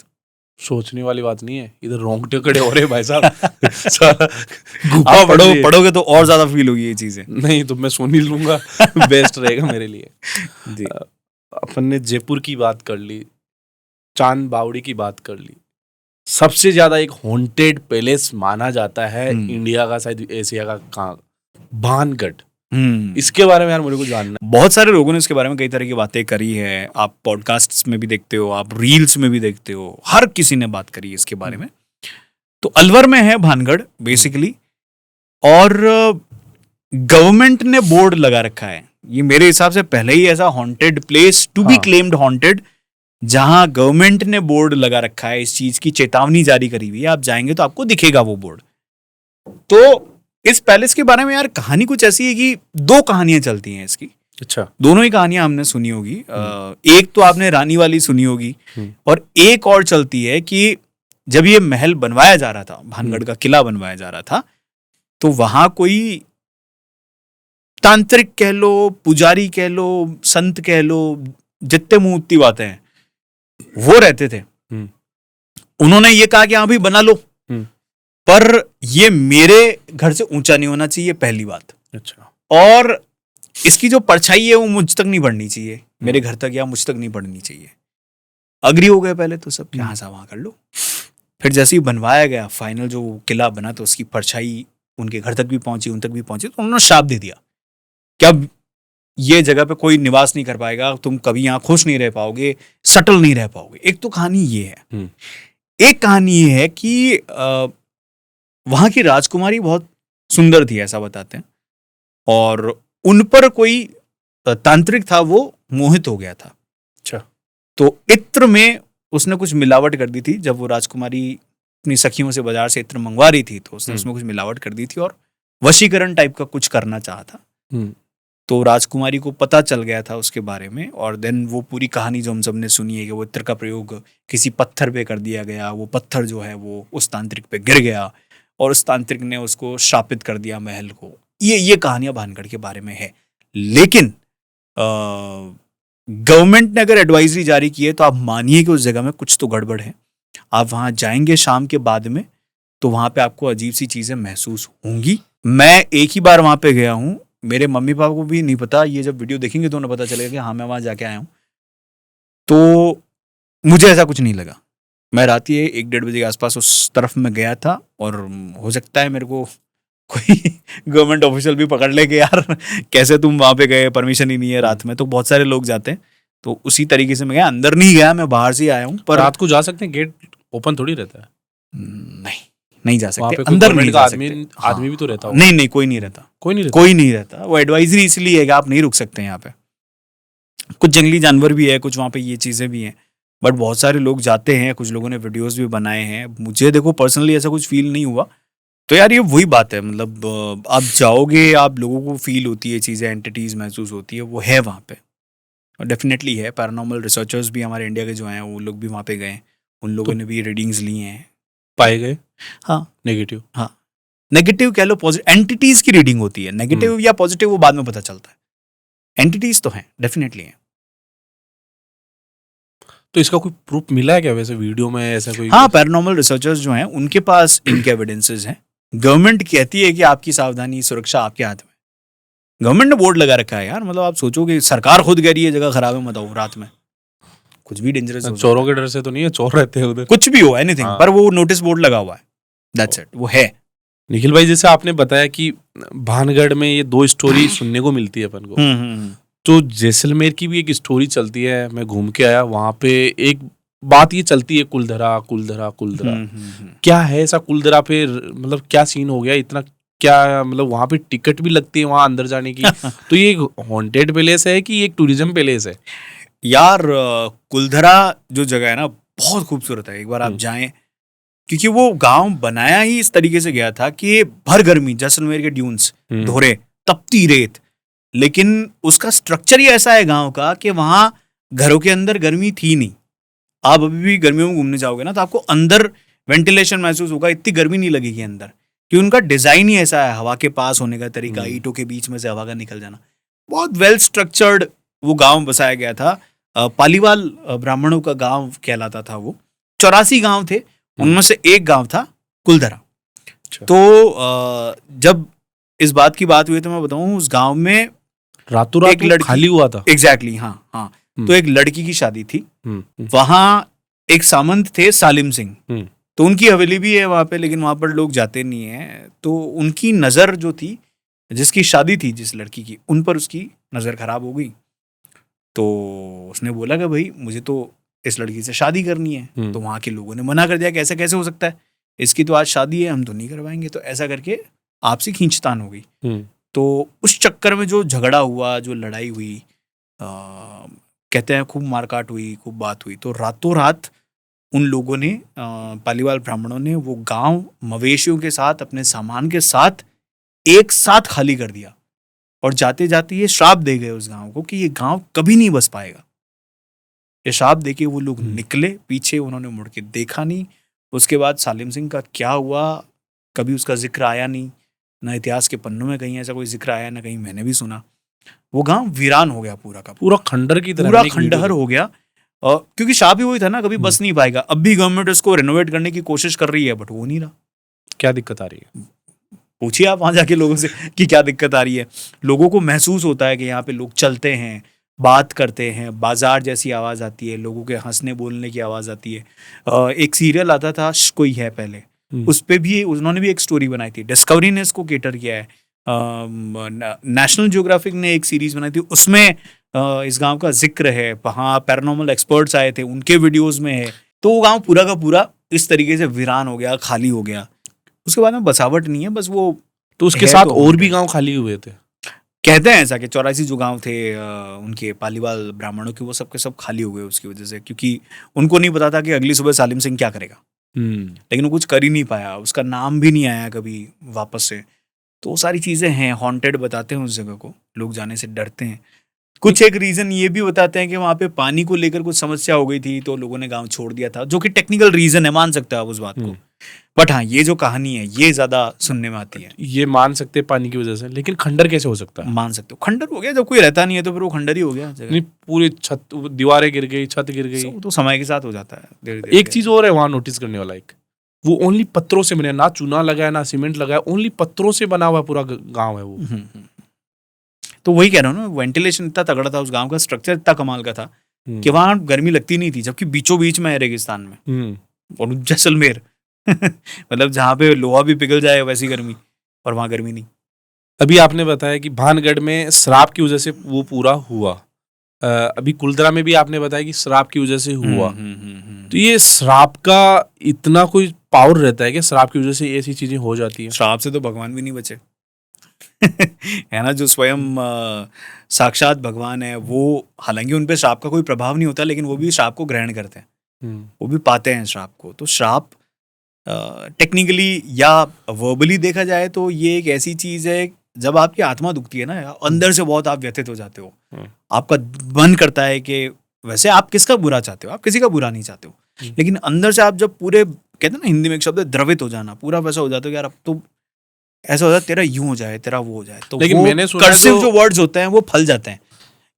Speaker 1: सोचने वाली बात नहीं है, इधर रोंगटे खड़े हो रहे भाई साहब।
Speaker 2: आप पढ़ोगे तो और ज्यादा फील होगी ये चीजें।
Speaker 1: नहीं तो मैं सुन ही लूंगा, बेस्ट रहेगा मेरे लिए। जी, अपन ने जयपुर की बात कर ली, चांद बावड़ी की बात कर ली। सबसे ज्यादा एक हॉन्टेड पैलेस माना जाता है इंडिया का, शायद एशिया का, कहाँ? भानगढ़। इसके बारे में यार मुझे कुछ जानना है।
Speaker 2: बहुत सारे लोगों ने इसके बारे में कई तरह की बातें करी है, आप पॉडकास्ट्स में भी देखते हो, आप रील्स में भी देखते हो, हर किसी ने बात करी है इसके बारे में। तो अलवर में है भानगढ़ बेसिकली, और गवर्नमेंट ने बोर्ड लगा रखा है। ये मेरे हिसाब से पहले ही ऐसा haunted place to be claimed haunted, जहां गवर्नमेंट ने बोर्ड लगा रखा है, इस चीज की चेतावनी जारी करी हुई है। आप जाएंगे तो आपको दिखेगा वो बोर्ड। तो इस पैलेस के बारे में यार कहानी कुछ ऐसी है कि 2 कहानियां चलती हैं इसकी।
Speaker 1: अच्छा,
Speaker 2: दोनों ही कहानियां हमने सुनी होगी। एक तो आपने रानी वाली सुनी होगी, और एक और चलती है कि जब ये महल बनवाया जा रहा था, भानगढ़ का किला बनवाया जा रहा था, तो वहां कोई तांत्रिक कह लो, पुजारी कह लो, संत कह लो, जितने मुंह उतनी बातें हैं, वो रहते थे। उन्होंने ये कहा कि हाँ भाई बना लो, पर ये मेरे घर से ऊंचा नहीं होना चाहिए, पहली बात।
Speaker 1: अच्छा,
Speaker 2: और इसकी जो परछाई है वो मुझ तक नहीं बढ़नी चाहिए, मेरे घर तक या मुझ तक नहीं बढ़नी चाहिए। अग्री हो गए पहले तो सब, यहाँ से वहां कर लो। फिर जैसे ही बनवाया गया, फाइनल जो किला बना, तो उसकी परछाई उनके घर तक भी पहुंची, उन तक भी पहुंची, तो उन्होंने श्राप दे दिया कि अब ये जगह पे कोई निवास नहीं कर पाएगा, तुम कभी यहाँ खुश नहीं रह पाओगे, सटल नहीं रह पाओगे। एक तो कहानी ये है। एक कहानी ये है कि वहां की राजकुमारी बहुत सुंदर थी, ऐसा बताते हैं, और उन पर कोई तांत्रिक था, वो मोहित हो गया था।
Speaker 1: अच्छा,
Speaker 2: तो इत्र में उसने कुछ मिलावट कर दी थी। जब वो राजकुमारी अपनी सखियों से बाजार से इत्र मंगवा रही थी, तो उसने उसमें कुछ मिलावट कर दी थी और वशीकरण टाइप का कुछ करना चाहा था। तो राजकुमारी को पता चल गया था उसके बारे में, और देन वो पूरी कहानी जो हम सब ने सुनी है कि वो इत्र का प्रयोग किसी पत्थर पे कर दिया गया, वो पत्थर जो है वो उस तांत्रिक पे गिर गया, और उस तांत्रिक ने उसको शापित कर दिया महल को। ये कहानियां भानगढ़ के बारे में है। लेकिन गवर्नमेंट ने अगर एडवाइजरी जारी की है तो आप मानिए कि उस जगह में कुछ तो गड़बड़ है। आप वहां जाएंगे शाम के बाद में तो वहां पे आपको अजीब सी चीजें महसूस होंगी। मैं एक ही बार वहां पे गया हूं, मेरे मम्मी पापा को भी नहीं पता, ये जब वीडियो देखेंगे तो उन्हें पता चलेगा कि हाँ मैं वहां जाके आया हूं। तो मुझे ऐसा कुछ नहीं लगा। मैं रात ही 1-1:30 बजे के आसपास उस तरफ में गया था और हो सकता है मेरे को कोई गवर्नमेंट ऑफिशियल भी पकड़ ले कि यार कैसे तुम वहां पे गए, परमिशन ही नहीं है रात में। तो बहुत सारे लोग जाते हैं, तो उसी तरीके से मैं गया, अंदर नहीं गया, मैं बाहर से आया हूँ। पर
Speaker 1: रात को जा सकते हैं, गेट ओपन थोड़ी रहता है
Speaker 2: नहीं जा
Speaker 1: वहाँ
Speaker 2: सकते,
Speaker 1: पे। कोई
Speaker 2: अंदर
Speaker 1: government
Speaker 2: नहीं
Speaker 1: का
Speaker 2: जा
Speaker 1: आदमी
Speaker 2: सकते।
Speaker 1: आदमी भी तो रहता होगा।
Speaker 2: नहीं कोई नहीं रहता,
Speaker 1: कोई नहीं रहता।
Speaker 2: कोई नहीं रहता। वो एडवाइजरी इसलिए है कि आप नहीं रुक सकते यहाँ पे। कुछ जंगली जानवर भी है, कुछ वहाँ पे ये चीज़ें भी हैं, बट बहुत सारे लोग जाते हैं, कुछ लोगों ने वीडियोस भी बनाए हैं। मुझे देखो पर्सनली ऐसा कुछ फील नहीं हुआ। तो यार ये वही बात है, मतलब आप जाओगे, आप लोगों को फील होती है चीज़ें, एंटिटीज़ महसूस होती है, वो है वहाँ पे और डेफिनेटली है। पैरानॉर्मल रिसर्चर्स भी हमारे इंडिया के जो हैं वो लोग भी वहाँ पे गए, उन लोगों ने भी रीडिंग्स ली हैं,
Speaker 1: पाए गए
Speaker 2: हाँ
Speaker 1: नेगेटिव।
Speaker 2: हाँ नेगेटिव कह लो, पॉजिटिव एंटिटीज़ की रीडिंग होती है। नेगेटिव या पॉजिटिव वो बाद में पता चलता है, एंटिटीज़ तो हैं, डेफिनेटली हैं।
Speaker 1: तो इसका कोई प्रूफ मिला है क्या वैसे वीडियो में ऐसा कोई?
Speaker 2: हाँ, पैरानॉर्मल रिसर्चर्स जो हैं उनके पास इनके एविडेंसेस हैं। गवर्नमेंट कहती है कि आपकी सावधानी, सुरक्षा आपके हाथ में। गवर्नमेंट ने बोर्ड लगा रखा है यार, मतलब आप सोचो कि सरकार खुद कह रही है जगह खराब है मत आओ रात में, कुछ भी डेंजरस हो।
Speaker 1: चोरों के डर से तो नहीं है, चोर रहते हैं उधर,
Speaker 2: कुछ भी हो, एनीथिंग,
Speaker 1: हाँ।
Speaker 2: पर वो नोटिस बोर्ड लगा हुआ है, दैट्स इट, वो है।
Speaker 1: निखिल भाई, जैसे आपने बताया कि भानगढ़ में ये 2 स्टोरी सुनने को मिलती है अपन को, तो जैसलमेर की भी एक स्टोरी चलती है। मैं घूम के आया वहां पे, एक बात ये चलती है, कुलधरा कुलधरा कुलधरा। क्या है ऐसा कुलधरा पे, मतलब क्या सीन हो गया इतना, क्या मतलब वहां पे टिकट भी लगती है वहां अंदर जाने की? तो ये हॉन्टेड पैलेस है कि एक टूरिज्म पैलेस है?
Speaker 2: यार कुलधरा जो जगह है ना बहुत खूबसूरत है, एक बार आप जाएं, क्योंकि वो गांव बनाया ही इस तरीके से गया था कि भर गर्मी जैसलमेर के ड्यून्स, धोरे, तपती रेत, लेकिन उसका स्ट्रक्चर ही ऐसा है गांव का कि वहां घरों के अंदर गर्मी थी नहीं। आप अभी भी गर्मियों में घूमने जाओगे ना तो आपको अंदर वेंटिलेशन महसूस होगा, इतनी गर्मी नहीं लगेगी अंदर, कि उनका डिजाइन ही ऐसा है, हवा के पास होने का तरीका, ईंटों के बीच में से हवा का निकल जाना, बहुत वेल स्ट्रक्चर्ड वो गांव बसाया गया था। पालीवाल ब्राह्मणों का गांव कहलाता था वो। 84 गांव थे, उनमें से एक गांव था कुलधरा। तो जब इस बात की बात हुई तो मैं बताऊं, उस गांव में
Speaker 1: रातों रात एक खाली हुआ था।
Speaker 2: एग्जैक्टली, हाँ। तो एक लड़की की शादी थी, वहां एक सामंत थे सालिम सिंह, तो उनकी हवेली भी है वहां पे, लेकिन वहां पर लोग जाते नहीं है। तो उनकी नजर जो थी, जिसकी शादी थी जिस लड़की की, उन पर उसकी नजर खराब हो गई। तो उसने बोला कि भाई मुझे तो इस लड़की से शादी करनी है। तो वहां के लोगों ने मना कर दिया कि ऐसा कैसे हो सकता है, इसकी तो आज शादी है, हम तो नहीं करवाएंगे। तो ऐसा करके आपसी खींचतान हो गई। तो उस चक्कर में जो झगड़ा हुआ, जो लड़ाई हुई, कहते हैं खूब मारकाट हुई, खूब बात हुई। तो रातों रात उन लोगों ने, पालीवाल ब्राह्मणों ने, वो गांव मवेशियों के साथ, अपने सामान के साथ एक साथ खाली कर दिया और जाते जाते ये श्राप दे गए उस गांव को कि ये गांव कभी नहीं बस पाएगा। ये श्राप दे के वो लोग निकले, पीछे उन्होंने मुड़ के देखा नहीं। उसके बाद सालिम सिंह का क्या हुआ, कभी उसका जिक्र आया नहीं, ना इतिहास के पन्नों में कहीं ऐसा कोई जिक्र आया, ना कहीं मैंने भी सुना। वो गांव वीरान हो गया पूरा का
Speaker 1: पूरा, खंडर की तरह,
Speaker 2: पूरा खंडहर हो गया। क्योंकि शाप ही वही था ना, कभी बस नहीं पाएगा। अब भी गवर्नमेंट उसको रेनोवेट करने की कोशिश कर रही है, बट वो नहीं रहा।
Speaker 1: क्या दिक्कत आ रही है?
Speaker 2: पूछिए आप वहां जाके लोगों से कि क्या दिक्कत आ रही है। लोगों को महसूस होता है कि यहाँ पे लोग चलते हैं, बात करते हैं, बाजार जैसी आवाज आती है, लोगों के हंसने बोलने की आवाज आती है। एक सीरियल आता था कोई है पहले, उस पे भी उन्होंने भी एक स्टोरी बनाई थी। डिस्कवरी ने इसको केटर किया है, नेशनल ज्योग्राफिक ने एक सीरीज बनाई थी, उसमें इस गांव का जिक्र है। वहाँ पैरानॉर्मल एक्सपर्ट्स आए थे, उनके वीडियोस में है। तो वो गांव पूरा का पूरा इस तरीके से वीरान हो गया, खाली हो गया। उसके बाद में बसावट नहीं है, बस वो।
Speaker 1: तो उसके साथ और भी गांव खाली हुए थे,
Speaker 2: कहते हैं ऐसा कि 84 जो गांव थे उनके पालीवाल ब्राह्मणों के, वो सब के सब खाली हो गए उसकी वजह से, क्योंकि उनको नहीं पता था कि अगली सुबह सालिम सिंह क्या करेगा। लेकिन वो कुछ कर ही नहीं पाया, उसका नाम भी नहीं आया कभी वापस से। तो वो सारी चीजें हैं, हॉन्टेड बताते हैं उस जगह को, लोग जाने से डरते हैं। कुछ एक रीजन ये भी बताते हैं कि वहां पे पानी को लेकर कुछ समस्या हो गई थी, तो लोगों ने गांव छोड़ दिया था, जो कि टेक्निकल रीजन है, मान सकते हो आप उस बात को। बट हाँ, ये जो कहानी है ये ज्यादा सुनने में आती है।
Speaker 1: ये मान सकते हैं पानी की वजह से, लेकिन खंडर कैसे हो सकता है?
Speaker 2: मान सकते हो खंडर हो गया, जब कोई रहता नहीं है तो फिर वो खंडर ही हो गया जगह।
Speaker 1: नहीं, पूरी छत, दीवारें गिर गई, छत गिर गई।
Speaker 2: वो तो समय के साथ हो जाता है धीरे धीरे।
Speaker 1: एक चीज और है वहां नोटिस करने वाला, एक वो ओनली पत्थरों से बने, ना चूना लगा है ना सीमेंट लगा है, ओनली पत्थरों से बना हुआ पूरा गांव है वो।
Speaker 2: तो वही कह रहा हूँ ना, वेंटिलेशन इतना तगड़ा था उस गांव का, स्ट्रक्चर इतना कमाल का था कि वहां गर्मी लगती नहीं थी, जबकि बीचों बीच में है रेगिस्तान में और जैसलमेर मतलब जहाँ पे लोहा भी पिघल जाए वैसी गर्मी, और वहां गर्मी नहीं।
Speaker 1: अभी आपने बताया कि भानगढ़ में श्राप की वजह से वो पूरा हुआ, अभी कुलधरा में भी आपने बताया कि श्राप की वजह से हुआ। तो ये श्राप का इतना कोई पावर रहता है कि श्राप की वजह से ऐसी चीजें हो जाती है?
Speaker 2: श्राप से तो भगवान भी नहीं बचे है ना, जो स्वयं साक्षात भगवान है वो, हालांकि उन पे श्राप का कोई प्रभाव नहीं होता, लेकिन वो भी श्राप को ग्रहण करते हैं, वो भी पाते हैं श्राप को। तो श्राप टेक्निकली या वर्बली देखा जाए तो ये एक ऐसी चीज है, जब आपकी आत्मा दुखती है ना, अंदर से बहुत आप व्यथित हो जाते हो, आपका मन करता है कि वैसे आप किसका बुरा चाहते हो, आप किसी का बुरा नहीं चाहते हो, लेकिन अंदर से आप जब पूरे, कहते हैं ना हिंदी में एक शब्द है द्रवित हो जाना, पूरा वैसा हो जाता है कि यार अब तो ऐसा हो जाता है तेरा यूं हो जाए, तेरा वो हो जाए। तो
Speaker 1: लेकिन मैंने सुना
Speaker 2: कर्सिव जो वर्ड्स होते हैं वो फल जाते हैं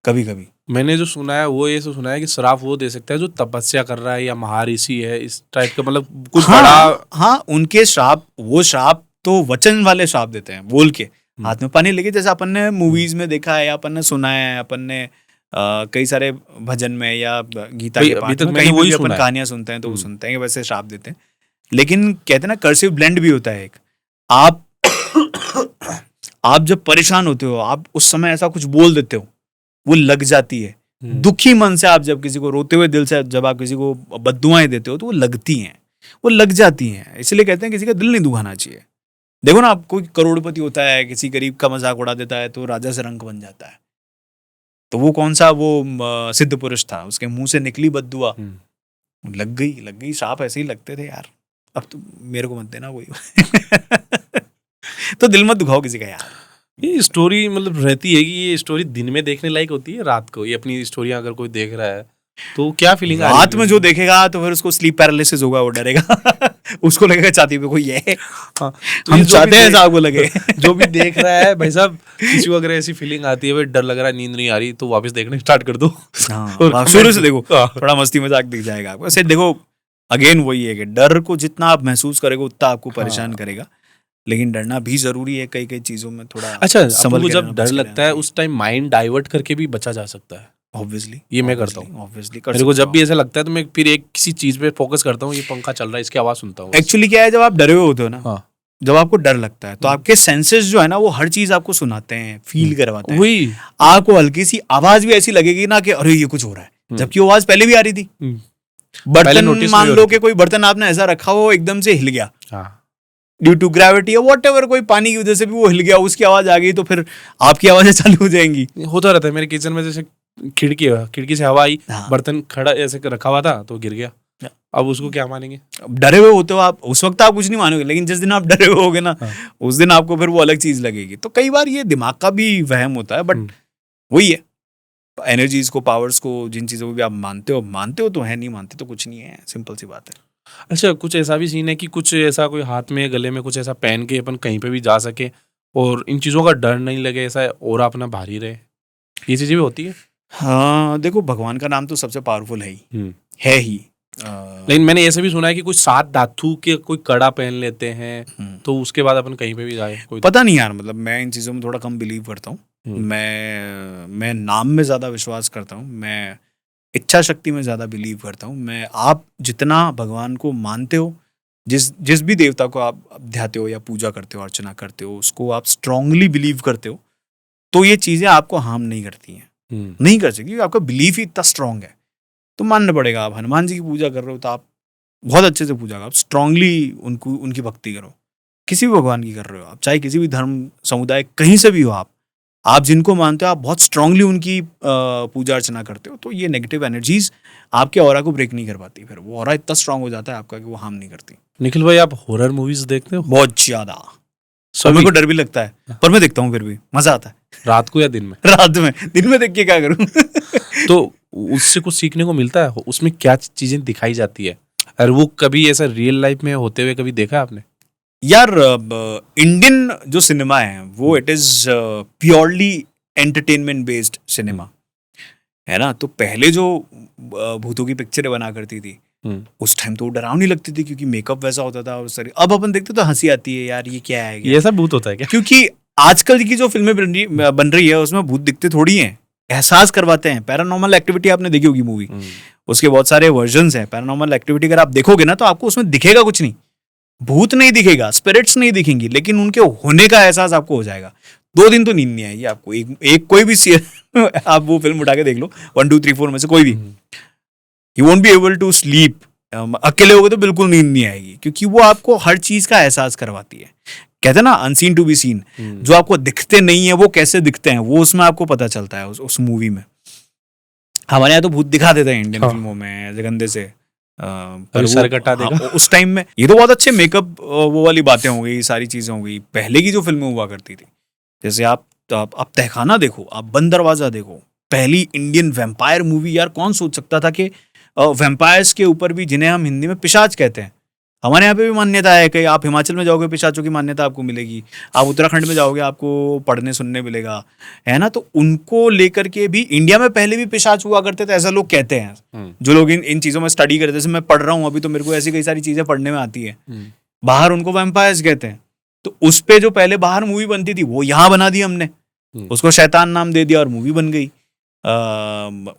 Speaker 2: कभी कभी। मैंने
Speaker 1: जो सुना है वो ये सुना है कि श्राप वो दे सकता है जो तपस्या कर रहा है या महर्षि है, इस टाइप का, मतलब कुछ बड़ा।
Speaker 2: हाँ, उनके श्राप, वो श्राप तो वचन वाले श्राप देते हैं, बोल के हाथ में पानी लेके, जैसे अपन ने मूवीज में देखा है या अपन ने सुना है, अपन ने कई सारे भजन में या गीता के पाठ में कहीं भी अपन कहानियां सुनते हैं तो वो सुनते हैं कि वैसे श्राप देते हैं। लेकिन कहते हैं ना कर्सिव ब्लेंड भी होता है एक, आप जब परेशान होते हो, आप उस समय ऐसा कुछ बोल देते हो, वो लग जाती है। दुखी मन से आप जब किसी को, रोते हुए दिल से जब आप किसी को बद्दुआएं देते हो तो वो लगती हैं, वो लग जाती हैं। इसलिए कहते हैं किसी का दिल नहीं दुखाना चाहिए। देखो ना, आप कोई करोड़पति होता है, किसी गरीब का मजाक उड़ा देता है तो राजा से रंक बन जाता है। तो वो कौन सा, वो सिद्ध पुरुष था, उसके मुंह से निकली बद्दुआ, लग गई। श्राप ऐसे ही लगते थे यार, अब तो मेरे को मत देना वही तो दिल मत दुखाओ किसी का यार।
Speaker 1: ये स्टोरी मतलब रहती है कि ये स्टोरी दिन में देखने लायक होती है, रात को ये अपनी स्टोरियां अगर कोई देख रहा है तो क्या फीलिंग आ रही है?
Speaker 2: रात में जो देखेगा तो फिर उसको स्लीप पैरालिसिस होगा, वो डरेगा उसको लगेगा छाती पे कोई है। हाँ, हम चाहते हैं साहब को लगे
Speaker 1: जो भी देख रहा है भाई साहब, किसी को अगर ऐसी फीलिंग आती है, भाई डर लग रहा है, नींद नहीं आ रही, तो वापस देखने स्टार्ट कर दो।
Speaker 2: शुरू से देखो, थोड़ा मस्ती मजाक दिख जाएगा आपको। ऐसे देखो, अगेन वही है कि डर को जितना आप महसूस करोगे उतना आपको परेशान करेगा, लेकिन डरना भी जरूरी है कई चीजों में थोड़ा।
Speaker 1: अच्छा, आपको जब डर लगता है उस टाइम माइंड डाइवर्ट करके भी बचा जा सकता है?
Speaker 2: ऑब्वियसली,
Speaker 1: ये मैं करता हूँ। ऑब्वियसली मेरे को जब भी ऐसा लगता है तो मैं फिर एक किसी चीज पे फोकस करता हूँ, ये पंखा चल रहा है इसकी आवाज सुनता हूँ।
Speaker 2: एक्चुअली क्या है, जब आप डरे हुए होते हो ना, जब आपको डर लगता है तो आपके सेंसेस जो है ना, वो हर चीज आपको सुनाते हैं, फील करवाते हैं। वही आपको हल्की सी आवाज भी ऐसी लगेगी ना कि अरे ये कुछ हो रहा है, जबकि वो आवाज पहले भी आ रही थी। बर्तन, मान लो कि कोई बर्तन आपने ऐसा रखा हो एकदम से हिल गया ड्यू टू ग्रेविटी या व्हाटएवर, कोई पानी की वजह से भी वो हिल गया, उसकी आवाज आ गई, तो फिर आपकी आवाजें चालू हो जाएंगी।
Speaker 1: होता रहता है मेरे किचन में, जैसे खिड़की से हवा आई, बर्तन खड़ा ऐसे रखा हुआ था तो गिर गया, अब उसको क्या मानेंगे?
Speaker 2: डरे हुए होते हो आप, उस वक्त आप कुछ नहीं मानोगे, लेकिन जिस दिन आप डरे हुए होगे ना, उस दिन आपको फिर वो अलग चीज लगेगी। तो कई बार ये दिमाग का भी वहम होता है, बट वही है, एनर्जीज को, पावर्स को, जिन चीजों को भी आप मानते हो तो है, नहीं मानते तो कुछ नहीं है, सिंपल सी बात है।
Speaker 1: अच्छा, कुछ ऐसा भी सीन है कि कुछ ऐसा कोई हाथ में गले में कुछ ऐसा पहन के अपन कहीं पे भी जा सके और इन चीजों का डर नहीं लगे, ऐसा और अपना भारी रहे, ये चीजें भी होती है?
Speaker 2: हाँ, देखो भगवान का नाम तो सबसे पावरफुल है ही।
Speaker 1: लेकिन मैंने ऐसे भी सुना है कि कुछ 7 धातु के कोई कड़ा पहन लेते हैं तो उसके बाद अपन कहीं पे भी जाए, कोई
Speaker 2: पता नहीं यार, मतलब मैं इन चीजों में थोड़ा कम बिलीव करता हूँ। मैं नाम में ज्यादा विश्वास करता हूँ, मैं इच्छा शक्ति में ज्यादा बिलीव करता हूँ। मैं, आप जितना भगवान को मानते हो, जिस भी देवता को आप ध्याते हो या पूजा करते हो, अर्चना करते हो, उसको आप स्ट्रांगली बिलीव करते हो, तो ये चीजें आपको हार्म नहीं करती हैं, नहीं कर सकती, क्योंकि आपका बिलीफ ही इतना स्ट्रांग है। तो मानना पड़ेगा, आप हनुमान जी की पूजा कर रहे हो तो आप बहुत अच्छे से पूजा करो, आप स्ट्रांगली उनकी भक्ति करो। किसी भी भगवान की कर रहे हो आप, चाहे किसी भी धर्म समुदाय कहीं से भी हो, आप जिनको मानते हो, आप बहुत स्ट्रांगली उनकी पूजा अर्चना करते हो, तो ये नेगेटिव एनर्जीज आपके ऑरा को ब्रेक नहीं कर पाती, फिर वो ऑरा इतना स्ट्रांग हो जाता है आपका कि वो हार्म नहीं करती।
Speaker 1: निखिल भाई, आप हॉरर मूवीज देखते हो?
Speaker 2: बहुत ज्यादा। मेरे को डर भी लगता है पर मैं देखता हूँ, फिर भी मजा आता है।
Speaker 1: रात को या दिन में?
Speaker 2: रात में। दिन में देख के क्या करूँ
Speaker 1: तो उससे कुछ सीखने को मिलता है? उसमें क्या चीजें दिखाई जाती है? और वो कभी ऐसा रियल लाइफ में होते हुए कभी देखा आपने?
Speaker 2: यार इंडियन जो सिनेमा है वो it is purely entertainment based cinema है ना। तो पहले जो भूतों की पिक्चरें बना करती थी उस टाइम तो डरावनी लगती थी क्योंकि मेकअप वैसा होता था और सारी, अब अपन देखते तो हंसी आती है यार ये क्या है,
Speaker 1: ये सब भूत होता है क्या?
Speaker 2: क्योंकि आजकल की जो फिल्में बन रही है उसमें भूत दिखते थोड़ी हैं, एहसास करवाते हैं। पैरानॉर्मल एक्टिविटी आपने देखी होगी मूवी, उसके बहुत सारे वर्जन्स हैं। पैरानॉर्मल एक्टिविटी अगर आप देखोगे ना तो आपको उसमें दिखेगा कुछ नहीं, भूत नहीं दिखेगा, स्पिरिट्स नहीं दिखेंगी, लेकिन उनके होने का एहसास आपको हो जाएगा। 2 दिन तो नींद नहीं आएगी आपको। एक कोई भी आप वो फिल्म उठा के देख लो 1 2 3 4 में से कोई भी, you won't be able to sleep. अकेले होगे तो बिल्कुल नींद नहीं आएगी क्योंकि वो आपको हर चीज का एहसास करवाती है। कहते हैं ना अनसीन टू बी सीन, जो आपको दिखते नहीं है वो कैसे दिखते हैं वो उसमें आपको पता चलता है उस मूवी में। हमारे यहाँ तो भूत दिखा देते हैं इंडियन फिल्मों में गंदे से, पर
Speaker 1: सर कटा देगा।
Speaker 2: उस टाइम में ये तो बहुत अच्छे मेकअप वो वाली बातें हो गई, सारी चीजें हो गई। पहले की जो फिल्में हुआ करती थी, जैसे आप तहखाना देखो, आप बंद दरवाजा देखो, पहली इंडियन वैम्पायर मूवी। यार कौन सोच सकता था कि वैम्पायर्स के ऊपर भी, जिन्हें हम हिंदी में पिशाच कहते हैं, हमारे यहाँ पे भी मान्यता है कि आप हिमाचल में जाओगे पिशाचों की मान्यता आपको मिलेगी, आप उत्तराखंड में जाओगे आपको पढ़ने सुनने मिलेगा, है ना। तो उनको लेकर के भी इंडिया में पहले भी पिशाच हुआ करते थे, ऐसा लोग कहते हैं। जो लोग इन चीज़ों में स्टडी करते हैं, जैसे मैं पढ़ रहा हूँ अभी तो मेरे को ऐसी कई सारी चीज़ें पढ़ने में आती है। बाहर उनको वैम्पायर्स कहते हैं। तो उस पे जो पहले बाहर मूवी बनती थी वो यहाँ बना दी हमने, उसको शैतान नाम दे दिया और मूवी बन गई।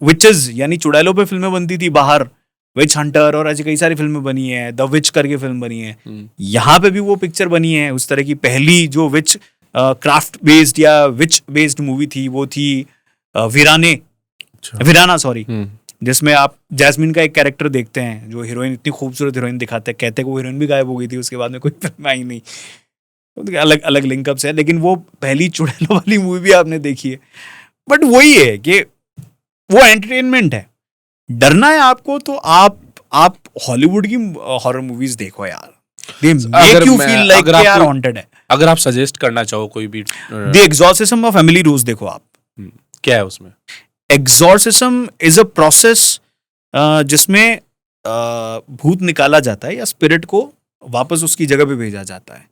Speaker 2: विचेस यानी चुड़ैलों पे फिल्में बनती थी बाहर, विच हंटर और ऐसी कई सारी फिल्में बनी है, द विच करके फिल्म बनी है। यहाँ पे भी वो पिक्चर बनी है। उस तरह की पहली जो विच क्राफ्ट बेस्ड या विच बेस्ड मूवी थी वो थी वीराना, सॉरी, जिसमें आप जैस्मिन का एक कैरेक्टर देखते हैं जो हीरोइन, इतनी खूबसूरत हीरोइन दिखाते हैं, कहते हैं वो हीरोइन भी गायब हो गई थी, उसके बाद में कोई फिल्म आई नहीं। तो अलग अलग लिंकअप्स है, लेकिन वो पहली चुड़ैलों वाली मूवी भी आपने देखी है। बट वही है कि वो एंटरटेनमेंट है। डरना है आपको तो आप हॉलीवुड की हॉरर मूवीज देखो यार, they make you feel like they are haunted है।
Speaker 1: अगर आप सजेस्ट करना चाहो कोई भी,
Speaker 2: the exorcism of Emily Rose देखो आप।
Speaker 1: क्या है उसमें?
Speaker 2: एग्जॉर्सिज्म इज अ प्रोसेस जिसमें भूत निकाला जाता है या स्पिरिट को वापस उसकी जगह पे भेजा जाता है।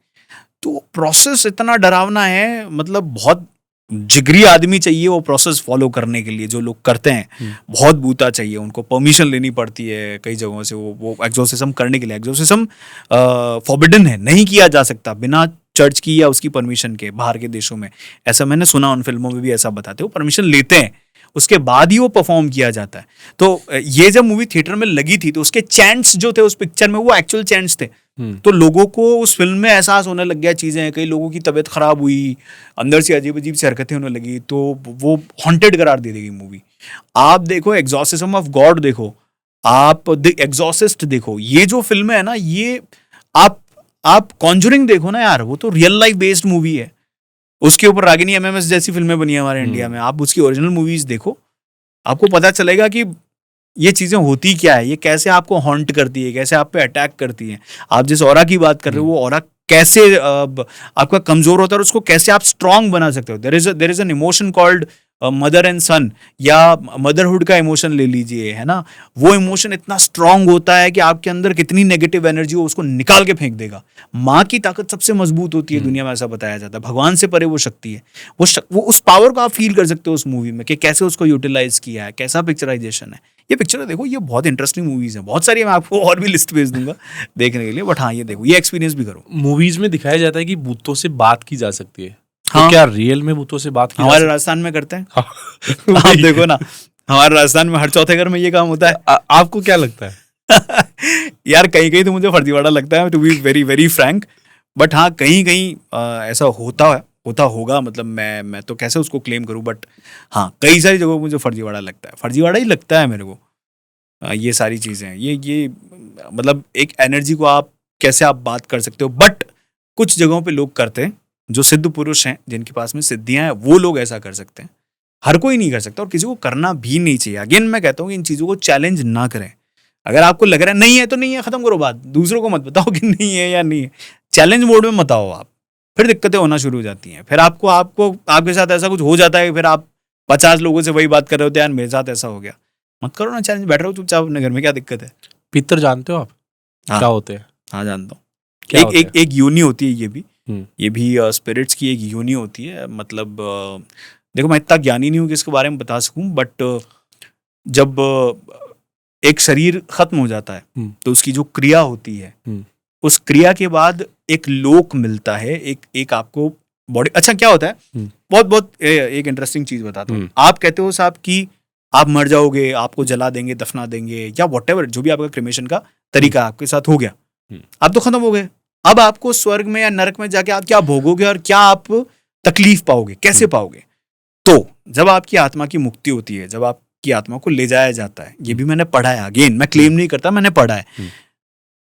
Speaker 2: तो प्रोसेस इतना डरावना है, मतलब बहुत जिगरी आदमी चाहिए वो प्रोसेस फॉलो करने के लिए। जो लोग करते हैं बहुत बूता चाहिए, उनको परमिशन लेनी पड़ती है कई जगहों से वो एग्जॉर्सिज्म करने के लिए। एग्जॉर्सिज्म फॉरबिडन है, नहीं किया जा सकता बिना चर्च की या उसकी परमिशन के। बाहर के देशों में ऐसा मैंने सुना, उन फिल्मों में भी ऐसा बताते हो, परमिशन लेते हैं उसके बाद ही वो परफॉर्म किया जाता है। तो ये जब मूवी थिएटर में लगी थी तो उसके चैंट्स जो थे उस पिक्चर में वो एक्चुअल चैंट्स थे। तो लोगों को उस फिल्म में एहसास होने लग गया चीजें, कई लोगों की तबीयत खराब हुई, अंदर से अजीब अजीब सी हरकतें होने लगी, तो वो हॉन्टेड करार दे देगी मूवी। आप देखो एग्जॉर्सिज्म ऑफ गॉड देखो, आप द एग्जॉर्सिस्ट देखो, ये जो फिल्म है ना, ये आप कॉन्जरिंग देखो ना यार, वो तो रियल लाइफ बेस्ड मूवी है। उसके ऊपर रागिनी एमएमएस जैसी फिल्में बनी है हमारे इंडिया में, आप उसकी ओरिजिनल मूवीज देखो, आपको पता चलेगा कि ये चीजें होती क्या है, ये कैसे आपको हॉन्ट करती है, कैसे आप पे अटैक करती है। आप जिस ऑरा की बात कर रहे हो वो ऑरा कैसे आपका कमजोर होता है और उसको कैसे आप स्ट्रांग बना सकते हो। There is an emotion called mother and son, या मदरहुड का इमोशन ले लीजिए, है ना। वो इमोशन इतना स्ट्रांग होता है कि आपके अंदर कितनी नेगेटिव एनर्जी हो उसको निकाल के फेंक देगा। माँ की ताकत सबसे मजबूत होती है दुनिया में, ऐसा बताया जाता है। भगवान से परे वो शक्ति है, वो उस पावर को आप फील कर सकते हो उस मूवी में कि कैसे उसको यूटिलाइज किया है, कैसा पिक्चराइजेशन है। ये पिक्चर देखो, ये बहुत इंटरेस्टिंग मूवीज है, बहुत सारी। मैं आपको और भी लिस्ट भेज दूंगा देखने के लिए, बट हाँ ये देखो, ये एक्सपीरियंस भी करो।
Speaker 1: मूवीज में दिखाया जाता है कि भूतों से बात की जा सकती है,
Speaker 2: हाँ।
Speaker 1: तो क्या रियल में भूतों से बात की
Speaker 2: हमारे राजस्थान में करते हैं।
Speaker 1: हाँ।
Speaker 2: आप देखो ना, हमारे राजस्थान में हर चौथे घर में ये काम होता है।
Speaker 1: आपको क्या लगता है?
Speaker 2: यार कहीं कहीं तो मुझे फर्जीवाड़ा लगता है, to be very very frank. But हाँ कहीं कहीं ऐसा होता होगा, मतलब मैं तो कैसे उसको क्लेम करूं, बट हाँ कई सारी जगहों मुझे फर्जीवाड़ा लगता है, फर्जीवाड़ा ही लगता है मेरे को। ये सारी चीज़ें ये मतलब एक एनर्जी को आप कैसे आप बात कर सकते हो। बट कुछ जगहों पे लोग करते हैं, जो सिद्ध पुरुष हैं, जिनके पास में सिद्धियां हैं, वो लोग ऐसा कर सकते हैं। हर कोई नहीं कर सकता और किसी को करना भी नहीं चाहिए। अगेन मैं कहता हूँ कि इन चीज़ों को चैलेंज ना करें। अगर आपको लग रहा है नहीं है तो नहीं है, खत्म करो बात। दूसरों को मत बताओ कि नहीं है या नहीं है, चैलेंज मोड में मत आओ आप, फिर दिक्कतें होना शुरू हो जाती हैं। फिर आपको आपके साथ ऐसा कुछ हो जाता है, फिर आप 50 लोगों से वही बात कर रहे होते हैं, यार मेरे साथ ऐसा हो गया। मत करो ना चैलेंज, बैठ रहो चुपचाप अपने घर में, क्या दिक्कत है।
Speaker 1: पितर जानते हो आप?
Speaker 2: हाँ।
Speaker 1: क्या होते हैं?
Speaker 2: हाँ जानता हूँ।
Speaker 1: क्या होते हैं?
Speaker 2: एक यूनि होती है ये भी।
Speaker 1: हम्म।
Speaker 2: ये भी स्पिरिट्स की एक यूनि होती है। मतलब देखो मैं इतना ज्ञानी नहीं हूँ कि इसके बारे में बता सकूं, बट जब एक शरीर खत्म हो जाता है
Speaker 1: हम्म।
Speaker 2: तो उसकी जो क्रिया होती है,
Speaker 1: हम्म।
Speaker 2: उस क्रिया के बाद एक लोक मिलता है, एक आपको बॉडी। अच्छा क्या होता है,
Speaker 1: हम्म।
Speaker 2: बहुत एक इंटरेस्टिंग चीज बताता हूँ।
Speaker 1: हम्म।
Speaker 2: आप कहते हो साहब कि आप मर जाओगे, आपको जला देंगे, दफना देंगे, या व्हाटएवर जो भी आपका क्रिमेशन का तरीका आपके साथ हो गया, आप तो खत्म हो गए। अब आपको स्वर्ग में या नरक में जाके आप क्या भोगोगे और क्या आप तकलीफ पाओगे, कैसे पाओगे? तो जब आपकी आत्मा की मुक्ति होती है, जब आपकी आत्मा को ले जाया जाता है, ये भी मैंने पढ़ा है, अगेन मैं क्लेम नहीं करता, मैंने पढ़ा है।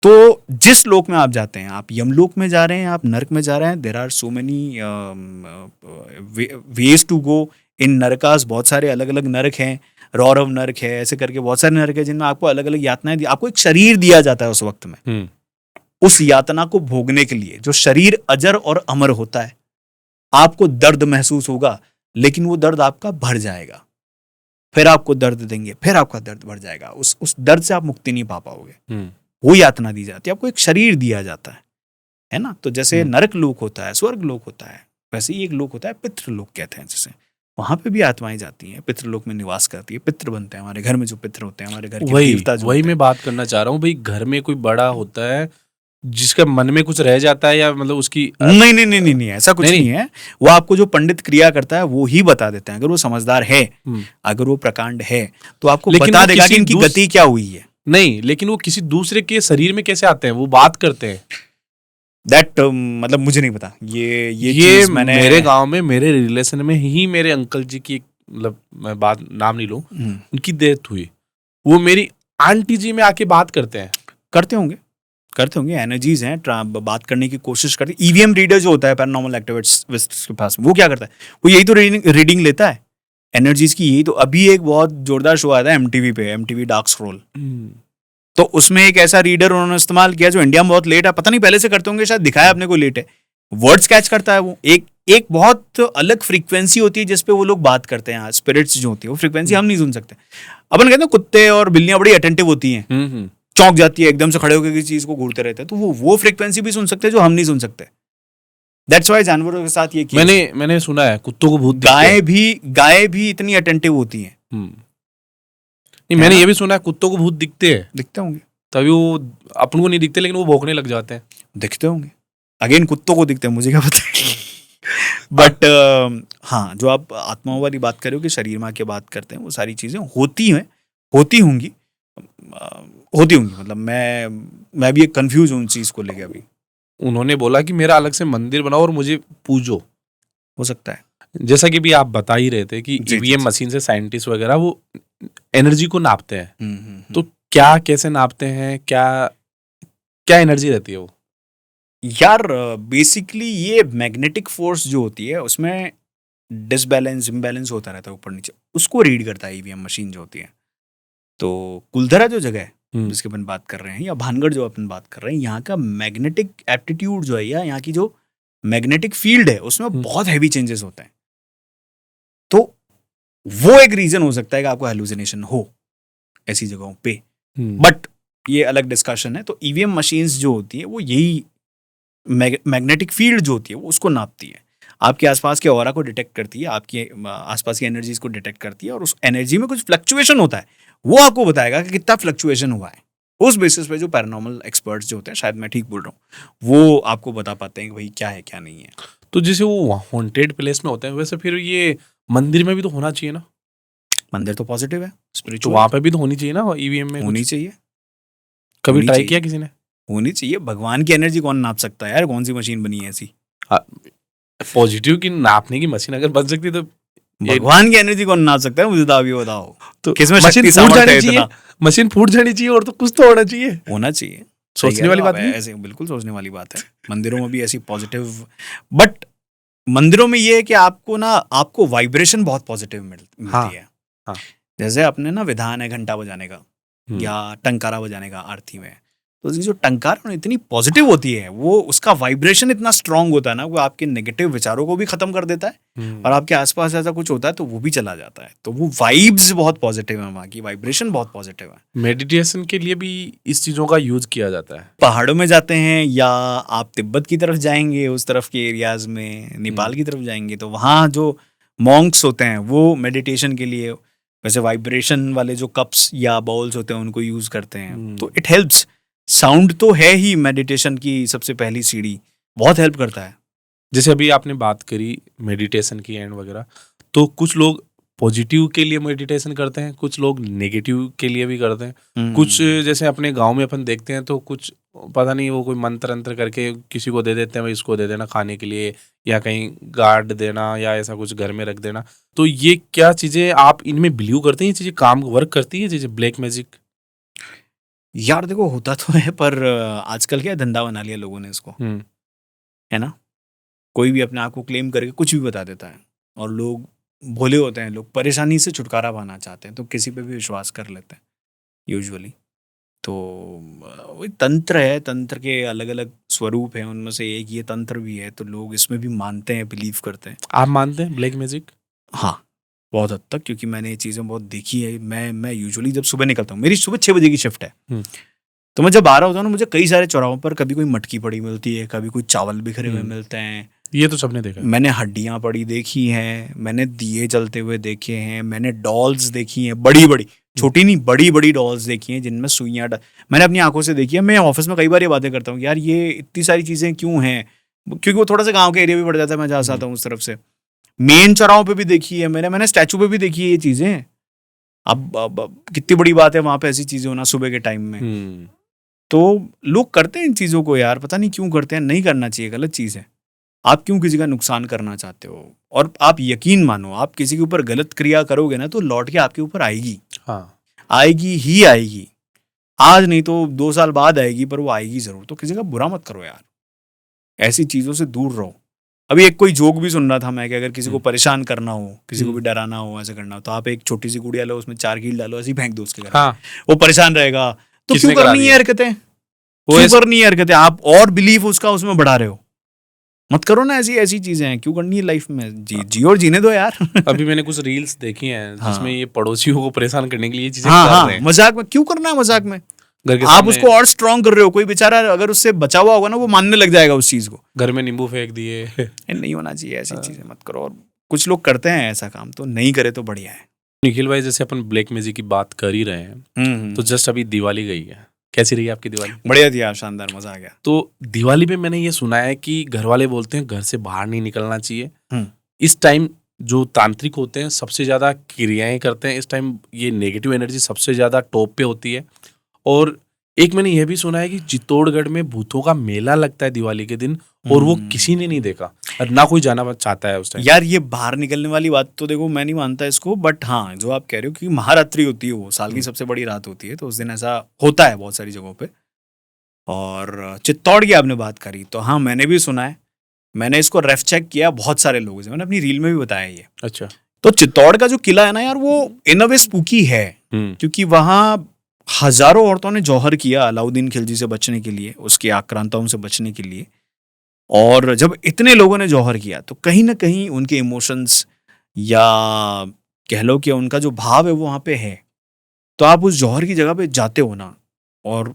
Speaker 2: तो जिस लोक में आप जाते हैं, आप यमलोक में जा रहे हैं, आप नरक में जा रहे हैं, there are so many ways to go in नरकास। बहुत सारे अलग अलग नरक हैं, रौरव नरक है, ऐसे करके बहुत सारे नरक है जिनमें आपको अलग अलग यातनाएं दी। आपको एक शरीर दिया जाता है उस वक्त में, उस यातना को भोगने के लिए। जो शरीर अजर और अमर होता है, आपको दर्द महसूस होगा, लेकिन वो दर्द आपका बढ़ जाएगा, फिर आपको दर्द देंगे, फिर आपका दर्द बढ़ जाएगा। उस दर्द से आप मुक्ति नहीं पा पाओगे। वो यातना दी जाती है, आपको एक शरीर दिया जाता है ना। तो जैसे नरक लोक होता है, स्वर्ग लोक होता है, वैसे ही एक लोक होता है पितृलोक कहते हैं जिसे। वहां पे भी आत्माएं जाती हैं, पितृलोक में निवास करती है, पितृ बनते हैं। हमारे घर में जो पितृ होते हैं, हमारे घर के देवता जो
Speaker 1: वही मैं बात करना चाह रहा हूँ भाई। घर में कोई बड़ा होता है जिसका मन में कुछ रह जाता है, या मतलब उसकी
Speaker 2: नहीं, ऐसा कुछ नहीं है। वो आपको जो पंडित क्रिया करता है वो ही बता देते हैं। अगर वो समझदार है, अगर वो प्रकांड है, तो आपको बता देगा कि इनकी गति क्या हुई है।
Speaker 1: नहीं, लेकिन वो किसी दूसरे के शरीर में कैसे आते हैं, वो बात करते हैं।
Speaker 2: दैट मतलब मुझे नहीं पता। ये
Speaker 1: चीज मैंने मेरे गांव में, मेरे रिलेशन में ही, मेरे अंकल जी की, मतलब मैं बात नाम नहीं लूं, उनकी डेथ हुई। वो मेरी आंटी जी में आके बात करते हैं।
Speaker 2: करते होंगे। एनर्जीज हैं, बात करने की कोशिश करते हैं। ईवीएम रीडर जो होता है पैरानॉर्मल एक्टिविस्ट के पास, वो क्या करता है, वो यही तो रीडिंग लेता है एनर्जीज की। यही तो अभी एक बहुत जोरदार शो आया था एमटीवी पे, एमटीवी डार्क स्क्रॉल। तो उसमें एक ऐसा रीडर उन्होंने इस्तेमाल किया जो इंडिया में बहुत लेट है, पता नहीं पहले से करते होंगे, शायद दिखाया अपने को लेट है। वर्ड्स कैच करता है वो। एक बहुत अलग फ्रीक्वेंसी होती है जिसपे वो लोग बात करते हैं। स्पिरिट्स जो होती है वो फ्रीक्वेंसी हम नहीं सुन सकते। अपन कहते हैं कुत्ते और बिल्लियां बड़ी अटेंटिव होती हैं, चौंक जाती है, एकदम से खड़े होकर किसी चीज को घूरते रहते हैं, तो वो फ्रीक्वेंसी भी सुन सकते हैं जो हम नहीं सुन सकते। दैट्स व्हाई जानवरों के साथ ये किया।
Speaker 1: मैंने सुना है कुत्तों को भूत
Speaker 2: गाय भी इतनी अटेंटिव होती हैं।
Speaker 1: नहीं, मैंने ये भी सुना है कुत्तों को भूत दिखते
Speaker 2: होंगे,
Speaker 1: तभी वो अपन को नहीं दिखते, लेकिन वो भौंकने लग जाते हैं।
Speaker 2: दिखते होंगे, अगेन कुत्तों को दिखते हैं, मुझे क्या पता। बट हाँ, जो आप आत्माओं वाली बात कर रहे हो कि शरीर में आके बात करते हैं, वो सारी चीजें होती होंगी। मतलब मैं भी एक कंफ्यूज हूँ उन चीज को लेके अभी।
Speaker 1: उन्होंने बोला कि मेरा अलग से मंदिर बनाओ और मुझे पूजो।
Speaker 2: हो सकता है,
Speaker 1: जैसा कि भी आप बता ही रहे थे कि ईवीएम मशीन से साइंटिस्ट वगैरह वो एनर्जी को नापते हैं। तो क्या, कैसे नापते हैं, क्या एनर्जी रहती है वो?
Speaker 2: यार बेसिकली ये मैग्नेटिक फोर्स जो होती है, उसमें डिसबैलेंस इम्बैलेंस होता रहता है ऊपर नीचे, उसको रीड करता है ईवीएम मशीन जो होती है। तो कुलधरा जो जगह है जिसके अपन बात कर रहे हैं, या भानगढ़ जो अपन बात कर रहे हैं, यहाँ का मैग्नेटिक एप्टीट्यूड जो है, या यहाँ की जो मैग्नेटिक फील्ड है, उसमें बहुत हैवी चेंजेस होते हैं। तो वो एक रीजन हो सकता है कि आपको हेलुसिनेशन हो ऐसी जगहों पे। बट ये अलग डिस्कशन है। तो ईवीएम मशीन्स जो होती है वो यही मैग्नेटिक फील्ड जो होती है वो उसको नापती है, आपके आसपास के ऑरा को डिटेक्ट करती है, आपके आसपास की एनर्जीज को डिटेक्ट करती है, और उस एनर्जी में कुछ फ्लक्चुएशन होता है, वो आपको बताएगा कि कितना फ्लक्चुएशन हुआ है। उस बेसिस पे जो पैरानॉर्मल एक्सपर्ट्स जो होते हैं, शायद मैं ठीक बोल रहा हूँ, वो आपको बता पाते हैं कि भाई क्या है क्या नहीं है।
Speaker 1: तो जैसे वो हॉन्टेड प्लेस में होते हैं, वैसे फिर ये मंदिर में भी तो होना चाहिए ना?
Speaker 2: मंदिर तो पॉजिटिव है,
Speaker 1: स्पिरिचुअल, तो वहां पे भी तो होनी चाहिए ना ईवीएम में?
Speaker 2: होनी चाहिए।
Speaker 1: कभी ट्राई किया किसी ने?
Speaker 2: होनी चाहिए। भगवान की एनर्जी कौन नाप सकता है यार? कौन सी मशीन बनी है ऐसी?
Speaker 1: पॉजिटिव की नापने की मशीन अगर बन सकती तो
Speaker 2: भगवान की एनर्जी कौन नाप सकता है? मुझे तो अभी बताओ।
Speaker 1: तो
Speaker 2: किसमें
Speaker 1: मशीन फूट जानी चाहिए, मशीन फूट जानी चाहिए, और तो कुछ तो होना चाहिए।
Speaker 2: होना चाहिए,
Speaker 1: सोचने वाली बात है।
Speaker 2: ऐसे बिल्कुल सोचने वाली बात है। मंदिरों में भी ऐसी पॉजिटिव, बट मंदिरों में ये है कि आपको वाइब्रेशन बहुत पॉजिटिव मिलती है। जैसे अपने ना विधान है घंटा बजाने का या टंकारा बजाने का आरती में, तो उसकी जो टंकार है ना इतनी पॉजिटिव होती है, वो उसका वाइब्रेशन इतना स्ट्रांग होता है ना, वो आपके नेगेटिव विचारों को भी खत्म कर देता है और आपके आसपास ऐसा कुछ होता है तो वो भी चला जाता है। तो वो वाइब्स बहुत पॉजिटिव है, वहाँ की वाइब्रेशन बहुत पॉजिटिव है।
Speaker 1: मेडिटेशन के लिए भी इस चीज़ों का यूज किया जाता है।
Speaker 2: पहाड़ों में जाते हैं या आप तिब्बत की तरफ जाएंगे, उस तरफ के एरियाज में, नेपाल की तरफ जाएंगे, तो वहाँ जो मॉन्क्स होते हैं वो मेडिटेशन के लिए वैसे वाइब्रेशन वाले जो कप्स या बाउल्स होते हैं उनको यूज करते हैं। तो इट हेल्प्स। साउंड तो है ही मेडिटेशन की सबसे पहली सीढ़ी, बहुत हेल्प करता है।
Speaker 1: जैसे अभी आपने बात करी मेडिटेशन की एंड वगैरह, तो कुछ लोग पॉजिटिव के लिए मेडिटेशन करते हैं, कुछ लोग नेगेटिव के लिए भी करते हैं। कुछ जैसे अपने गांव में अपन देखते हैं तो कुछ पता नहीं वो कोई मंत्र अंत्र करके किसी को दे देते हैं, भाई इसको दे देना खाने के लिए, या कहीं गार्ड देना, या ऐसा कुछ घर में रख देना। तो ये क्या चीज़ें आप इनमें बिलीव करते हैं? ये चीज़ें काम वर्क करती है, जैसे ब्लैक मैजिक?
Speaker 2: यार देखो होता तो है, पर आजकल क्या धंधा बना लिया लोगों ने इसको, है ना। कोई भी अपने आप को क्लेम करके कुछ भी बता देता है और लोग भोले होते हैं, लोग परेशानी से छुटकारा पाना चाहते हैं तो किसी पे भी विश्वास कर लेते हैं यूजुअली। तो वही तंत्र है, तंत्र के अलग अलग स्वरूप हैं, उनमें से एक ये तंत्र भी है, तो लोग इसमें भी मानते हैं, बिलीव करते हैं।
Speaker 1: आप मानते हैं ब्लैक मैजिक?
Speaker 2: हाँ, बहुत हद तक, क्योंकि मैंने ये चीज़ें बहुत देखी है। मैं यूजुअली जब सुबह निकलता हूँ, मेरी सुबह 6 बजे की शिफ्ट है, तो मैं जब आ रहा होता हूँ ना, मुझे कई सारे चौराहों पर कभी कोई मटकी पड़ी मिलती है, कभी कोई चावल बिखरे हुए मिलते हैं।
Speaker 1: ये तो सबने देखा है।
Speaker 2: मैंने हड्डियाँ पड़ी देखी हैं, मैंने दिए जलते हुए देखे हैं, मैंने डॉल्स देखी हैं, बड़ी बड़ी, छोटी नहीं, बड़ी बड़ी डॉल्स देखी हैं जिनमें सुइयाँ मैंने अपनी आंखों से देखी है। मैं ऑफिस में कई बार ये बातें करता हूँ, यार ये इतनी सारी चीज़ें क्यों हैं, क्योंकि वो थोड़ा सा गाँव का एरिया भी पड़ जाता है, मैं जहाँ से आता हूँ उस तरफ से। मेन चौराहों पे भी देखी है मैंने स्टैचू पे भी देखी है ये चीज़ें। अब कितनी बड़ी बात है वहाँ पे ऐसी चीज़ें होना सुबह के टाइम में। तो लोग करते हैं इन चीज़ों को, यार पता नहीं क्यों करते हैं, नहीं करना चाहिए, गलत चीज़ है। आप क्यों किसी का नुकसान करना चाहते हो? और आप यकीन मानो, आप किसी के ऊपर गलत क्रिया करोगे ना तो लौट के आपके ऊपर आएगी।
Speaker 1: हाँ,
Speaker 2: आएगी ही आएगी, आज नहीं तो 2 साल बाद आएगी, पर वो आएगी जरूर। तो किसी का बुरा मत करो यार, ऐसी चीज़ों से दूर रहो। अभी एक कोई जोक भी सुन रहा था मैं कि अगर किसी को परेशान करना हो, किसी को भी डराना हो, ऐसे करना हो, तो आप एक छोटी सी गुड़िया लो, उसमें 4 कील डालो, ऐसे ही फेंक दो उसके घर।
Speaker 1: हाँ,
Speaker 2: वो परेशान रहेगा। तो
Speaker 1: किसने
Speaker 2: क्यों
Speaker 1: करा
Speaker 2: करनी है
Speaker 1: दिया?
Speaker 2: हरकतें, क्यों करनी है हरकतें? आप और बिलीफ उसका उसमें बढ़ा रहे हो। मत करो ना, ऐसी ऐसी चीजें हैं, क्यों करनी है लाइफ में? जियो और जीने दो यार।
Speaker 1: अभी मैंने कुछ रील्स देखी हैं जिसमें ये पड़ोसियों को परेशान करने के लिए ये चीजें
Speaker 2: हाँ
Speaker 1: कर
Speaker 2: हाँ,
Speaker 1: रहे हैं।
Speaker 2: मजाक में क्यों करना है? मजाक में
Speaker 1: घर के
Speaker 2: आप
Speaker 1: सामने
Speaker 2: उसको और स्ट्रांग कर रहे हो। कोई बेचारा अगर उससे बचा हुआ होगा ना, वो मानने लग जाएगा उस चीज को।
Speaker 1: घर में नींबू फेंक दिए।
Speaker 2: नहीं होना चाहिए, ऐसी चीजें मत करो। और कुछ लोग करते हैं ऐसा काम, तो नहीं करे तो बढ़िया है।
Speaker 1: निखिल भाई, जैसे अपन ब्लैक मैजिक की बात कर ही रहे हैं, तो जस्ट अभी दिवाली गई है, कैसी रही आपकी दिवाली?
Speaker 2: बढ़िया थी यार, शानदार, मजा आ गया।
Speaker 1: तो दिवाली पे मैंने ये सुना है कि घर वाले बोलते हैं घर से बाहर नहीं निकलना चाहिए। इस टाइम जो तांत्रिक होते हैं सबसे ज्यादा क्रियाएं करते हैं, इस टाइम ये नेगेटिव एनर्जी सबसे ज्यादा टॉप पे होती है। और एक मैंने ये भी सुना है कि चित्तौड़गढ़ में भूतों का मेला लगता है दिवाली के दिन, और वो किसी ने नहीं देखा और ना कोई जाना चाहता है उस टाइम।
Speaker 2: यार ये बाहर निकलने वाली बात तो देखो मैं नहीं मानता इसको, बट हाँ जो आप कह रहे हो कि महारात्रि होती है, वो साल की सबसे बड़ी रात होती है, तो उस दिन ऐसा होता है बहुत सारी जगहों पे। और चित्तौड़ की आपने बात करी, तो हाँ मैंने भी सुना है, मैंने इसको रेफ चेक किया बहुत सारे लोगों से, मैंने अपनी रील में भी बताया ये।
Speaker 1: अच्छा।
Speaker 2: तो चित्तौड़ का जो किला है ना यार, वो इन अ वे स्पूकी है, क्योंकि वहाँ हजारों औरतों ने जौहर किया अलाउद्दीन खिलजी से बचने के लिए, उसके आक्रांताओं से बचने के लिए। और जब इतने लोगों ने जौहर किया तो कहीं ना कहीं उनके इमोशंस या कह लो कि उनका जो भाव है वो वहाँ पे है। तो आप उस जौहर की जगह पे जाते हो ना, और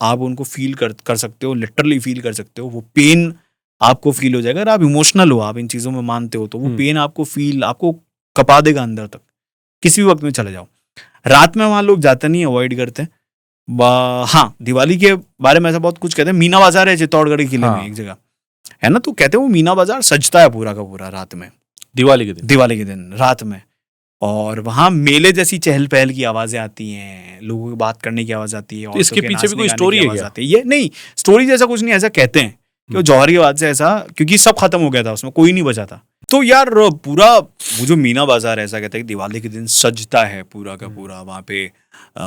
Speaker 2: आप उनको फील कर सकते हो, लिटरली फील कर सकते हो। वो पेन आपको फील हो जाएगा। अगर आप इमोशनल हो, आप इन चीज़ों में मानते हो, तो वो पेन आपको कपा देगा अंदर तक, किसी भी वक्त में चले जाओ। रात में वहाँ लोग जाते नहीं, अवॉइड करते हैं। हाँ, दिवाली के बारे में ऐसा बहुत कुछ कहते हैं। मीना बाजार है चित्तौड़गढ़ के किले में एक जगह, है ना, तो कहते हैं वो मीना बाजार सजता है पूरा का पूरा रात में, दिवाली के दिन रात में। और वहाँ मेले जैसी चहल पहल की आवाजें आती हैं, लोगों की बात करने की आवाज आती है।
Speaker 1: तो इसके पीछे भी कोई स्टोरी है क्या?
Speaker 2: ये नहीं, स्टोरी जैसा कुछ नहीं, ऐसा कहते हैं कि वो जौहर की बात से ऐसा, क्योंकि सब खत्म हो गया था, उसमें कोई नहीं बचा था। तो यार पूरा वो जो मीना बाजार ऐसा कहता है कि दिवाली के दिन सजता है पूरा का पूरा। वहाँ पे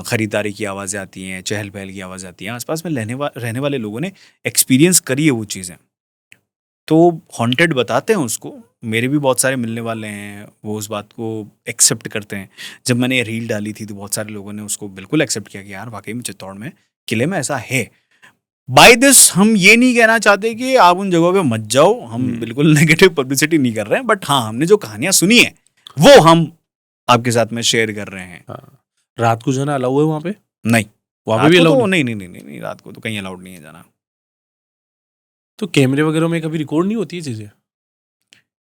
Speaker 2: खरीदारी की आवाज़ें आती हैं, चहल पहल की आवाज़ आती हैं। आसपास में रहने वाले लोगों ने एक्सपीरियंस करी है वो चीज़ें, तो हॉन्टेड बताते हैं उसको। मेरे भी बहुत सारे मिलने वाले हैं, वो उस बात को एक्सेप्ट करते हैं। जब मैंने ये रील डाली थी तो बहुत सारे लोगों ने उसको बिल्कुल एक्सेप्ट किया कि यार वाकई में चित्तौड़ में किले में ऐसा है। बाय दिस हम ये नहीं कहना चाहते कि आप उन जगहों पे मत जाओ, हम बिल्कुल नेगेटिव पब्लिसिटी नहीं कर रहे हैं, बट हाँ हमने जो कहानियां सुनी है वो हम आपके साथ में शेयर कर रहे हैं।
Speaker 1: हाँ। रात को जाना अलाउ है वहाँ पे?
Speaker 2: नहीं,
Speaker 1: वहाँ पे
Speaker 2: रात
Speaker 1: भी
Speaker 2: को
Speaker 1: अलाउ
Speaker 2: तो
Speaker 1: नहीं?
Speaker 2: नहीं, रात को तो कहीं अलाउड नहीं है जाना।
Speaker 1: तो कैमरे वगैरह में कभी रिकॉर्ड नहीं होती है चीजें?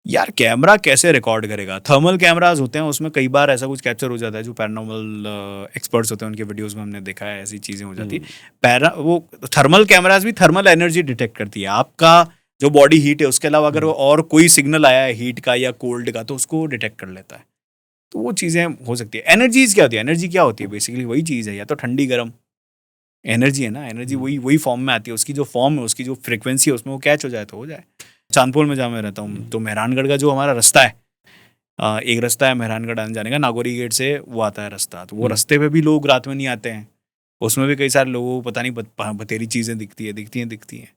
Speaker 2: यार कैमरा कैसे रिकॉर्ड करेगा? थर्मल कैमराज होते हैं, उसमें कई बार ऐसा कुछ कैप्चर हो जाता है, जो पैरानॉर्मल एक्सपर्ट्स होते हैं उनके वीडियोस में हमने देखा है, ऐसी चीजें हो जाती है। वो थर्मल कैमराज भी थर्मल एनर्जी डिटेक्ट करती है, आपका जो बॉडी हीट है उसके अलावा अगर और कोई सिग्नल आया है हीट का या कोल्ड का तो उसको डिटेक्ट कर लेता है। तो वो चीजें हो सकती है। एनर्जीज क्या होती है? एनर्जी क्या होती है? बेसिकली वही चीज है, या तो ठंडी गर्म एनर्जी है ना, एनर्जी वही फॉर्म में आती है, उसकी जो फॉर्म है, उसकी जो फ्रिक्वेंसी है, उसमें वो कैच हो जाए तो हो जाए। चांदपोल में जहाँ मैं रहता हूँ, तो मेहरानगढ़ का जो हमारा रास्ता है, एक रास्ता है मेहरानगढ़ आने जाने का, नागौरी गेट से वो आता है रास्ता, तो वो रास्ते पे भी लोग रात में नहीं आते हैं। उसमें भी कई सारे लोगों को पता नहीं बतेरी चीज़ें दिखती हैं।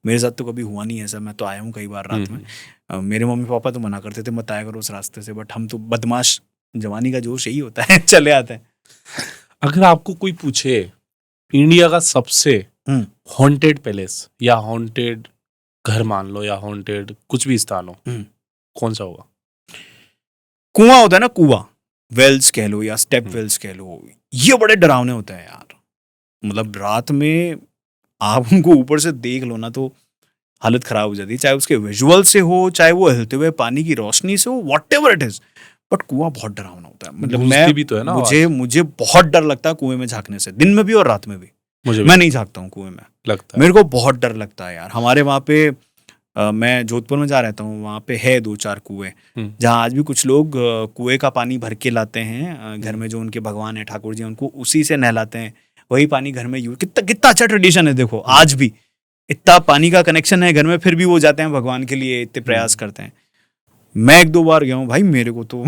Speaker 2: मेरे साथ तो कभी हुआ नहीं है ऐसा, मैं तो आया हूँ कई बार रात में। मेरे मम्मी पापा तो मना करते थे मत आया करो उस रास्ते से, बट हम तो बदमाश, जवानी का जोश यही होता है, चले आते हैं।
Speaker 1: अगर आपको कोई पूछे इंडिया का सबसे हॉन्टेड पैलेस या हॉन्टेड घर मान लो या हॉन्टेड कुछ भी स्थान हो, कौन सा होगा?
Speaker 2: कुआं होता है ना, कुआं, वेल्स कह लो या स्टेप वेल्स कह लो, ये बड़े डरावने होते हैं यार। मतलब रात में आप उनको ऊपर से देख लो ना तो हालत खराब हो जाती है, चाहे उसके विजुअल से हो, चाहे वो हिलते हुए पानी की रोशनी से हो, व्हाटएवर इट इज, बट कुआं बहुत डरावना होता है। मतलब
Speaker 1: गूंजती भी तो है ना
Speaker 2: मुझे बहुत डर लगता है कुएं में झांकने से, दिन में भी और रात में भी।
Speaker 1: मुझे
Speaker 2: मैं नहीं झांकता हूँ कुएं में,
Speaker 1: लगता है
Speaker 2: मेरे को बहुत डर लगता है यार। हमारे वहाँ पे मैं जोधपुर में जहाँ रहता हूँ, वहाँ पे है 2-4 कुएं, जहाँ आज भी कुछ लोग कुएं का पानी भर के लाते हैं घर में, जो उनके भगवान है ठाकुर जी, उनको उसी से नहलाते हैं, वही पानी घर में यूज। कितना अच्छा ट्रेडिशन है, देखो आज भी इतना पानी का कनेक्शन है घर में, फिर भी वो जाते हैं भगवान के लिए, इतने प्रयास करते हैं। मैं 1-2 बार गया हूँ भाई, मेरे को तो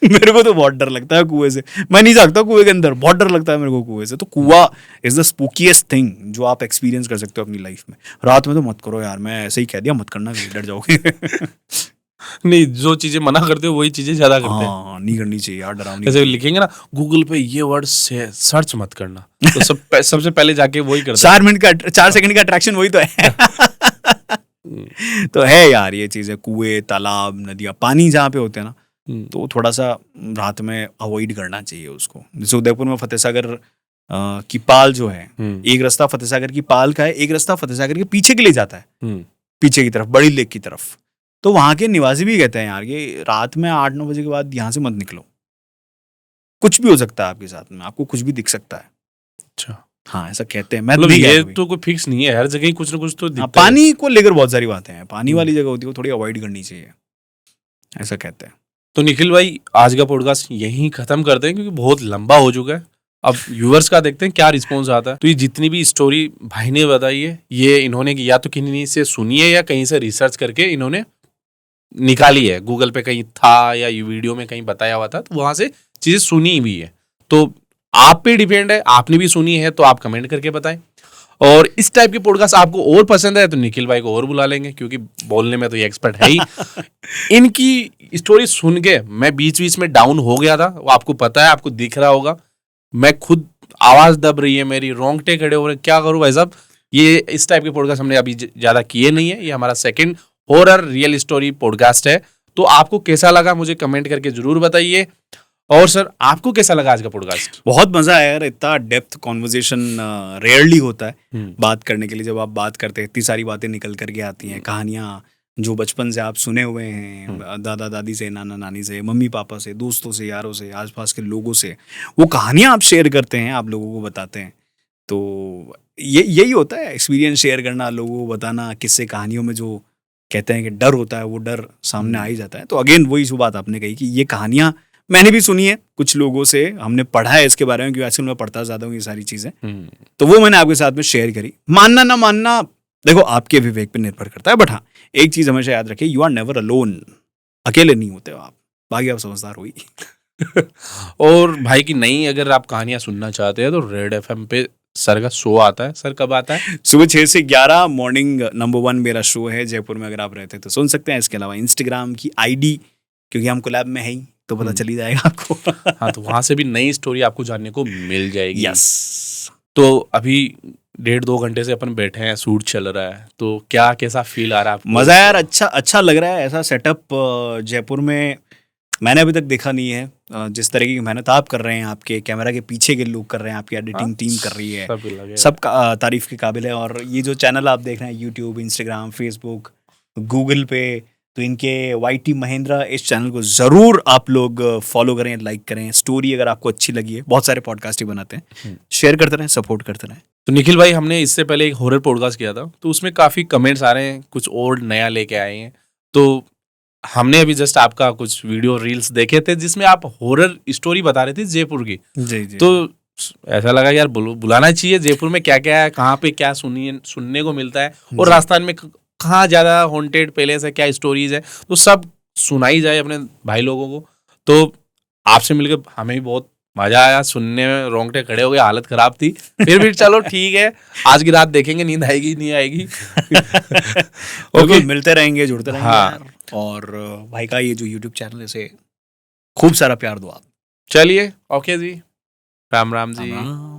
Speaker 2: मेरे को तो बहुत डर लगता है कुएं से। मैं नहीं जागता कुएं के अंदर, बहुत डर लगता है मेरे को कुएं से। तो कुआं इज द स्पूकीएस्ट थिंग जो आप एक्सपीरियंस कर सकते हो अपनी लाइफ में। रात में तो मत करो यार, मैं ऐसे ही कह दिया, मत करना, डर जाओगे।
Speaker 1: नहीं, जो चीजें मना करते हो वही चीजें ज्यादा करते हैं।
Speaker 2: हाँ, नहीं करनी चाहिए यार, डरावनी।
Speaker 1: जैसे लिखेंगे ना गूगल पे ये वर्ड सर्च मत करना, तो सबसे पहले जाके वही करते
Speaker 2: 4 सेकंड का अट्रैक्शन वही तो है। तो है यार ये चीजें, कुएं, तालाब, नदियां, पानी जहाँ पे होते हैं ना, तो थोड़ा सा रात में अवॉइड करना चाहिए उसको। जैसे उदयपुर में फतेह सागर की पाल जो है, एक रास्ता फतेह सागर की पाल का है, एक रास्ता फतेह सागर के पीछे के लिए जाता है, पीछे की तरफ, बड़ी लेक की तरफ। तो वहां के निवासी भी कहते हैं यार कि रात में 8-9 बजे के बाद यहाँ से मत निकलो, कुछ भी हो सकता है आपके साथ में, आपको कुछ भी दिख सकता है।
Speaker 1: अच्छा,
Speaker 2: हाँ ऐसा कहते हैं। मैं
Speaker 1: मतलब
Speaker 2: नहीं
Speaker 1: ये
Speaker 2: गया कभी।
Speaker 1: तो कोई फिक्स नहीं है, हर जगह ही कुछ ना कुछ तो दिखता है।
Speaker 2: पानी को लेकर बहुत सारी बातें हैं, पानी वाली जगह होती है वो थोड़ी अवॉइड करनी चाहिए, ऐसा कहते हैं।
Speaker 1: तो निखिल भाई, आज का पॉडकास्ट यहीं खत्म करते हैं क्योंकि बहुत लंबा हो चुका है। अब व्यूअर्स का देखते हैं क्या रिस्पॉन्स आता है। तो ये जितनी भी स्टोरी भाई ने बताई है, ये इन्होंने या तो किन्हीं से सुनी है या कहीं से रिसर्च करके इन्होंने निकाली है, गूगल पे कहीं था या वीडियो में कहीं बताया हुआ था, तो वहां से चीजें सुनी भी है। तो आप पे डिपेंड है, आपने भी सुनी है तो आप कमेंट करके बताएं। और इस टाइप के पॉडकास्ट आपको और पसंद है तो निखिल भाई को और बुला लेंगे, क्योंकि बोलने में तो ये एक्सपर्ट है ही। इनकी स्टोरी सुन के मैं बीच बीच में डाउन हो गया था, वो आपको पता है, आपको दिख रहा होगा। मैं खुद आवाज दब रही है मेरी, रोंगटे खड़े हो रहे, क्या करूं भाई साहब। ये इस टाइप के पॉडकास्ट हमने अभी ज्यादा किए नहीं है, ये हमारा second horror real story podcast है। तो आपको कैसा लगा मुझे कमेंट करके जरूर बताइए। और सर, आपको कैसा लगा आज का पॉडकास्ट?
Speaker 2: बहुत मजा आया यार, इतना डेप्थ कॉन्वर्जेशन रेयरली होता है बात करने के लिए। जब आप बात करते हैं इतनी सारी बातें निकल करके आती हैं, कहानियां जो बचपन से आप सुने हुए हैं, दादा दादी से, नाना नानी से, मम्मी पापा से, दोस्तों से, यारों से, आसपास के लोगों से, वो कहानियां आप शेयर करते हैं, आप लोगों को बताते हैं। तो यही होता है एक्सपीरियंस शेयर करना, लोगों को बताना। किस्से कहानियों में जो कहते हैं कि डर होता है, वो डर सामने आ ही जाता है। तो अगेन वही जो बात आपने कही कि ये कहानियां मैंने भी सुनी है कुछ लोगों से, हमने पढ़ा है इसके बारे में, क्योंकि आजकल मैं पढ़ता ज्यादा हूँ ये सारी चीजें, तो वो मैंने आपके साथ में शेयर करी। मानना ना मानना देखो आपके विवेक पे निर्भर करता है, बट हाँ एक चीज हमेशा याद रखिए, यू आर नेवर अलोन, अकेले नहीं होते हो आप, बाकी आप समझदार हुई।
Speaker 1: और भाई की नई अगर आप कहानियां सुनना चाहते हैं तो रेड एफएम पे सर का शो आता है। सर कब आता है?
Speaker 2: सुबह 6 से 11 मॉर्निंग नंबर 1 मेरा शो है जयपुर में। अगर आप रहते हैं तो सुन सकते हैं। इसके अलावा इंस्टाग्राम की आईडी, क्योंकि हम कोलैब में है ही, तो पता चल ही जाएगा आपको।
Speaker 1: हाँ, तो वहां से भी नई स्टोरी आपको जानने को मिल जाएगी।
Speaker 2: यस।
Speaker 1: तो अभी 1.5-2 घंटे से अपन बैठे हैं, शूट चल रहा है, तो क्या कैसा फील आ रहा है आपको?
Speaker 2: मजा यार, अच्छा लग रहा है। ऐसा सेटअप जयपुर में मैंने अभी तक देखा नहीं है। जिस तरीके की मेहनत आप कर रहे हैं, आपके कैमरा के पीछे के लोग कर रहे हैं, आपकी एडिटिंग
Speaker 1: हाँ,
Speaker 2: टीम कर रही है,
Speaker 1: सब लगे
Speaker 2: सब तारीफ के काबिल है। और ये जो चैनल आप देख रहे हैं, यूट्यूब, इंस्टाग्राम, फेसबुक, गूगल पे, तो इनके YT महेंद्रा इस चैनल को ज़रूर आप लोग फॉलो करें, लाइक करें। स्टोरी अगर आपको अच्छी लगी है, बहुत सारे पॉडकास्ट ही बनाते हैं, शेयर करते रहें, सपोर्ट करते रहें।
Speaker 1: तो निखिल भाई, हमने इससे पहले एक हॉरर पॉडकास्ट किया था, तो उसमें काफ़ी कमेंट्स आ रहे हैं, कुछ और नया लेके आए हैं। तो हमने अभी जस्ट आपका कुछ वीडियो रील्स देखे थे जिसमें आप हॉरर स्टोरी बता रहे थे जयपुर की।
Speaker 2: जी जी।
Speaker 1: तो ऐसा लगा यार बुलाना चाहिए, जयपुर में क्या क्या है, कहाँ पे क्या सुनने को मिलता है, और राजस्थान में कहाँ ज़्यादा हॉन्टेड पैलेस है, क्या स्टोरीज है, तो सब सुनाई जाए अपने भाई लोगों को। तो आपसे मिलकर हमें भी बहुत मजा आया, सुनने में रोंगटे खड़े हो गए, हालत खराब थी, फिर भी चलो ठीक है, आज की रात देखेंगे, नींद आएगी नहीं आएगी।
Speaker 2: ओके, मिलते रहेंगे, जुड़ते रहेंगे
Speaker 1: हाँ।
Speaker 2: यार। और भाई का ये जो YouTube चैनल है, इसे खूब सारा प्यार दो आप।
Speaker 1: चलिए, ओके जी, राम राम जी।
Speaker 2: राम राम।